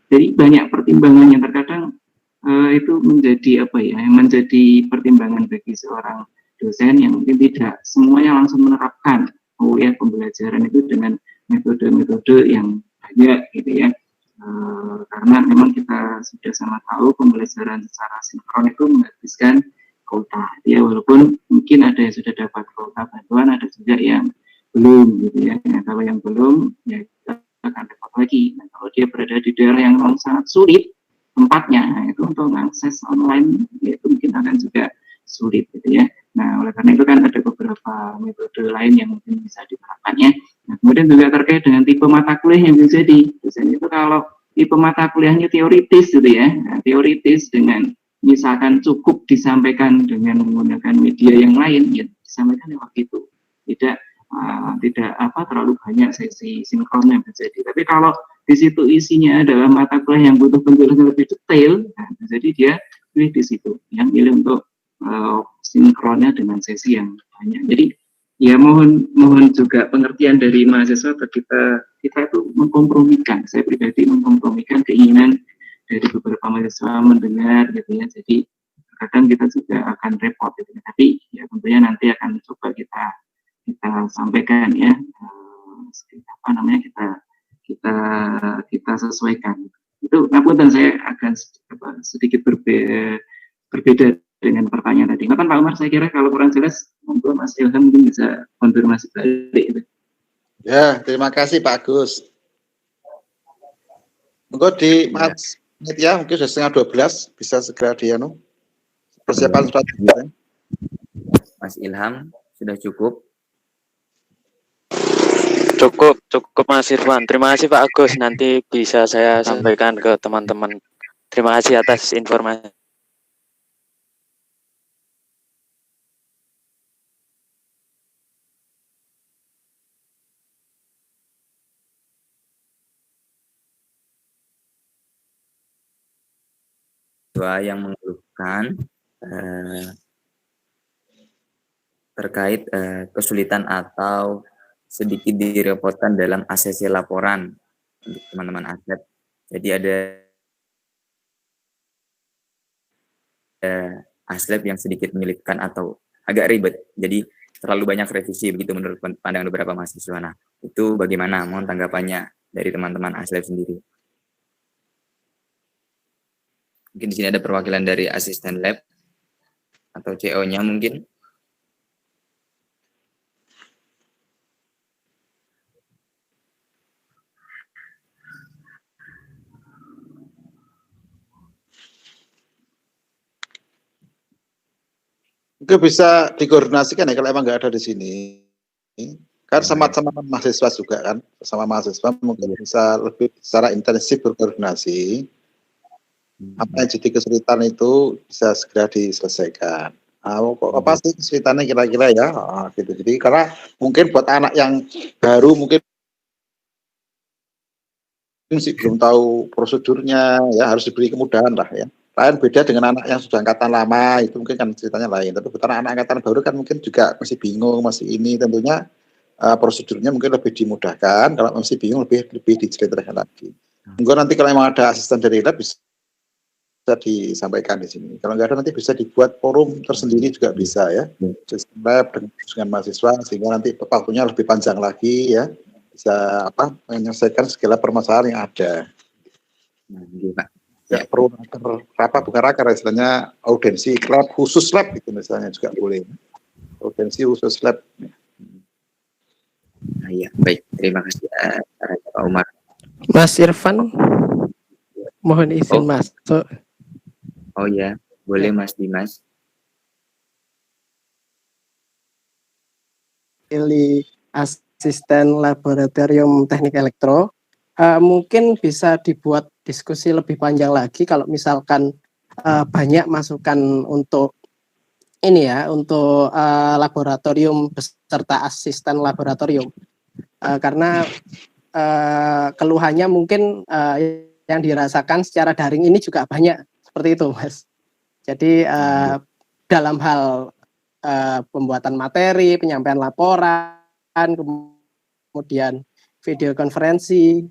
jadi banyak pertimbangan yang terkadang itu menjadi menjadi pertimbangan bagi seorang dosen yang mungkin tidak semuanya langsung menerapkan pembelajaran itu dengan metode-metode yang banyak gitu ya, karena memang kita sudah sama tahu pembelajaran secara sinkron itu menghabiskan kuota ya, walaupun mungkin ada yang sudah dapat kuota bantuan, ada juga yang belum gitu ya. Nah, kalau yang belum ya kita akan dapat lagi. Nah, kalau dia berada di daerah yang memang sangat sulit tempatnya, nah, itu untuk mengakses online ya, itu mungkin akan juga sulit gitu ya. Nah, oleh karena itu kan ada beberapa metode lain yang mungkin bisa diterapkannya. Nah, kemudian juga terkait dengan tipe mata kuliah yang menjadi dosen itu, kalau tipe mata kuliahnya teoritis gitu ya, nah, teoritis dengan misalkan cukup disampaikan dengan menggunakan media yang lain, ya disampaikan lewat itu, tidak terlalu banyak sesi sinkron yang terjadi. Tapi kalau di situ isinya adalah mata kuliah yang butuh penjelasan lebih detail, nah, jadi dia pilih di situ, yang pilih untuk sinkronnya dengan sesi yang banyak. Jadi ya mohon juga pengertian dari mahasiswa, kita itu mengkompromikan, saya pribadi mengkompromikan keinginan dari beberapa mahasiswa mendengar gitu ya. Jadi kadang kita juga akan repot gitu ya. Tapi ya tentunya nanti akan coba kita sampaikan ya, kita sesuaikan. Itu ngapunten, saya akan sedikit berbeda dengan pertanyaan tadi. Pak Umar, saya kira kalau kurang jelas monggo Mas Ilham mungkin bisa konfirmasi balik gitu. Ya, terima kasih Pak Agus. Monggo di Mas ya, mungkin sudah 11:30 bisa segera persiapan strategi. Mas Ilham sudah cukup? Cukup Mas Irfan. Terima kasih Pak Agus. Nanti bisa saya sampaikan ke teman-teman. Terima kasih atas informasi. Yang mengeluhkan terkait kesulitan atau sedikit direpotkan dalam ACC laporan untuk teman-teman atlet. Jadi ada aslep yang sedikit menyulitkan atau agak ribet. Jadi terlalu banyak revisi begitu menurut pandangan beberapa mahasiswa. Nah, itu bagaimana? Mohon tanggapannya dari teman-teman aslep sendiri. Mungkin di sini ada perwakilan dari asisten lab atau CO-nya mungkin. Mungkin bisa dikoordinasikan ya kalau emang nggak ada di sini. Kan sama-sama mahasiswa juga kan, sama mahasiswa mungkin bisa lebih secara intensif berkoordinasi. Apa yang jadi kesulitan itu bisa segera diselesaikan. Apa sih kesulitannya kira-kira ya? Gitu. Jadi karena mungkin buat anak yang baru mungkin masih belum tahu prosedurnya, ya harus diberi kemudahan lah ya. Lain beda dengan anak yang sudah angkatan lama, itu mungkin kan ceritanya lain. Tapi buat anak angkatan baru kan mungkin juga masih bingung, masih ini tentunya prosedurnya mungkin lebih dimudahkan. Kalau masih bingung lebih diceritakan lagi. Mungkin nanti kalau memang ada asisten dari lab bisa disampaikan di sini. Kalau nggak ada nanti bisa dibuat forum tersendiri juga bisa ya. Lab dengan mahasiswa sehingga nanti waktunya lebih panjang lagi ya. Bisa menyelesaikan segala permasalahan yang ada. Ya perlu bukan raker istilahnya audiensi lab khusus lab itu misalnya juga boleh. Audiensi khusus lab. Nah, ya, baik. Terima kasih Pak Umar. Mas Irfan, mohon izin masuk. Oh ya, boleh Mas Dimas. Pilih asisten laboratorium teknik elektro. Mungkin bisa dibuat diskusi lebih panjang lagi kalau misalkan banyak masukan untuk ini ya, untuk laboratorium beserta asisten laboratorium. Karena keluhannya mungkin yang dirasakan secara daring ini juga banyak seperti itu, Mas. Jadi dalam hal pembuatan materi, penyampaian laporan, kemudian video konferensi,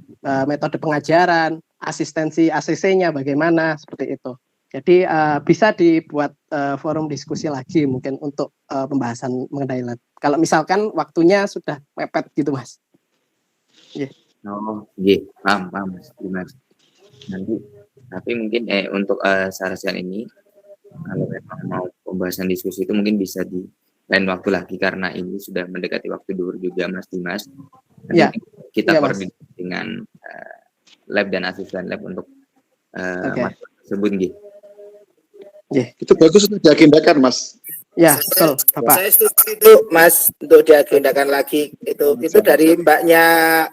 metode pengajaran, asistensi ACC-nya bagaimana, seperti itu. Jadi bisa dibuat forum diskusi lagi mungkin untuk pembahasan mengenai lab. Kalau misalkan waktunya sudah mepet gitu, Mas. Yeah. Oh, yeah. Paham, Mas. Gimana? Nanti, tapi mungkin untuk Sarasian ini, kalau memang mau pembahasan diskusi itu mungkin bisa di lain waktu lagi karena ini sudah mendekati waktu duhur juga, Mas Dimas. Ya. Kita koordinasi dengan lab dan asisten lab untuk tersebut, gitu. Yeah. Itu bagus untuk diagendakan, Mas. Ya, betul, Bapak. Saya setuju itu, Mas, untuk diagendakan lagi. Itu dari Mbaknya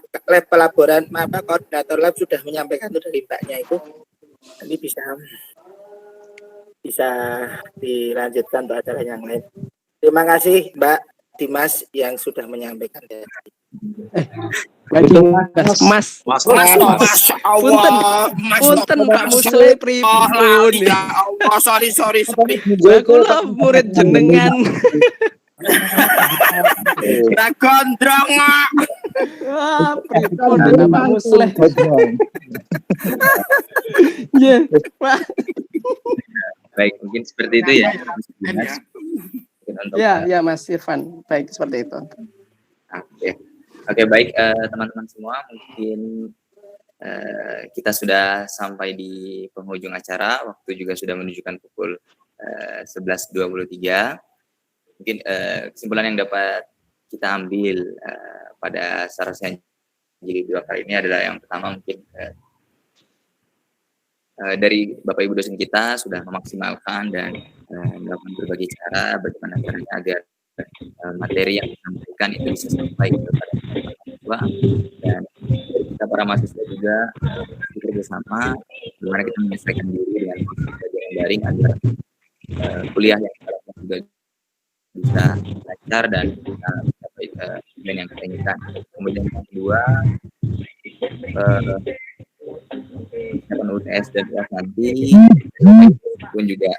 lab pelaboran, koordinator lab sudah menyampaikan itu dari Mbaknya itu. Nanti bisa dilanjutkan untuk acara yang lain. Terima kasih Mbak Dimas yang sudah menyampaikan. Mas, punten Pak Musle pripun ya Allah, sorry. Kula murid jenengan. Gondrong. Pripun Pak Musle. Ya, Pak. Baik, mungkin seperti itu ya. Ya, Mas Irfan. Baik, seperti itu. Oke, baik teman-teman semua, mungkin kita sudah sampai di penghujung acara, waktu juga sudah menunjukkan pukul 11.23. Mungkin kesimpulan yang dapat kita ambil pada Sarasian Jilid 2 kali ini adalah yang pertama mungkin dari Bapak Ibu dosen kita sudah memaksimalkan dan melakukan berbagai cara bagaimana caranya agar materi yang disampaikan itu bisa sampai kepada mahasiswa, dan kita para mahasiswa juga bersama bagaimana kita menyesuaikan diri dengan pembelajaran daring agar kuliah yang kita lakukan juga bisa lancar dan bisa mencapai tujuan yang kita inginkan. Kemudian yang kedua, persiapan UTS dan UAS nanti pun juga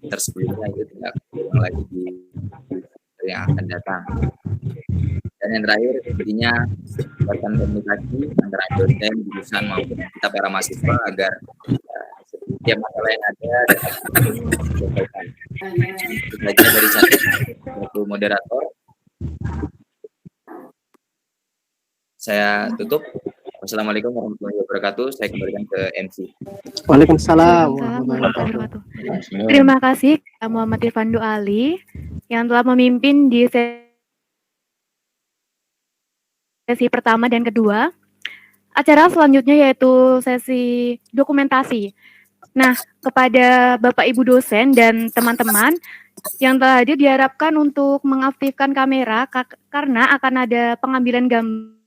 tersebutnya itu tidak berulang lagi di yang akan datang. Dan yang terakhir sepertinya sebarkan komunikasi antara dosen, jurusan maupun kita para mahasiswa agar setiap masalah yang ada dapat diselesaikan. Itu saja dari satu moderator. Saya tutup. Wassalamualaikum warahmatullahi wabarakatuh. Saya kembalikan ke MC. Waalaikumsalam warahmatullahi wabarakatuh. Terima kasih Muhammad Irfan Ali yang telah memimpin di sesi pertama dan kedua. Acara selanjutnya yaitu sesi dokumentasi. Nah, kepada Bapak Ibu dosen dan teman-teman yang telah hadir diharapkan untuk mengaktifkan kamera karena akan ada pengambilan gambar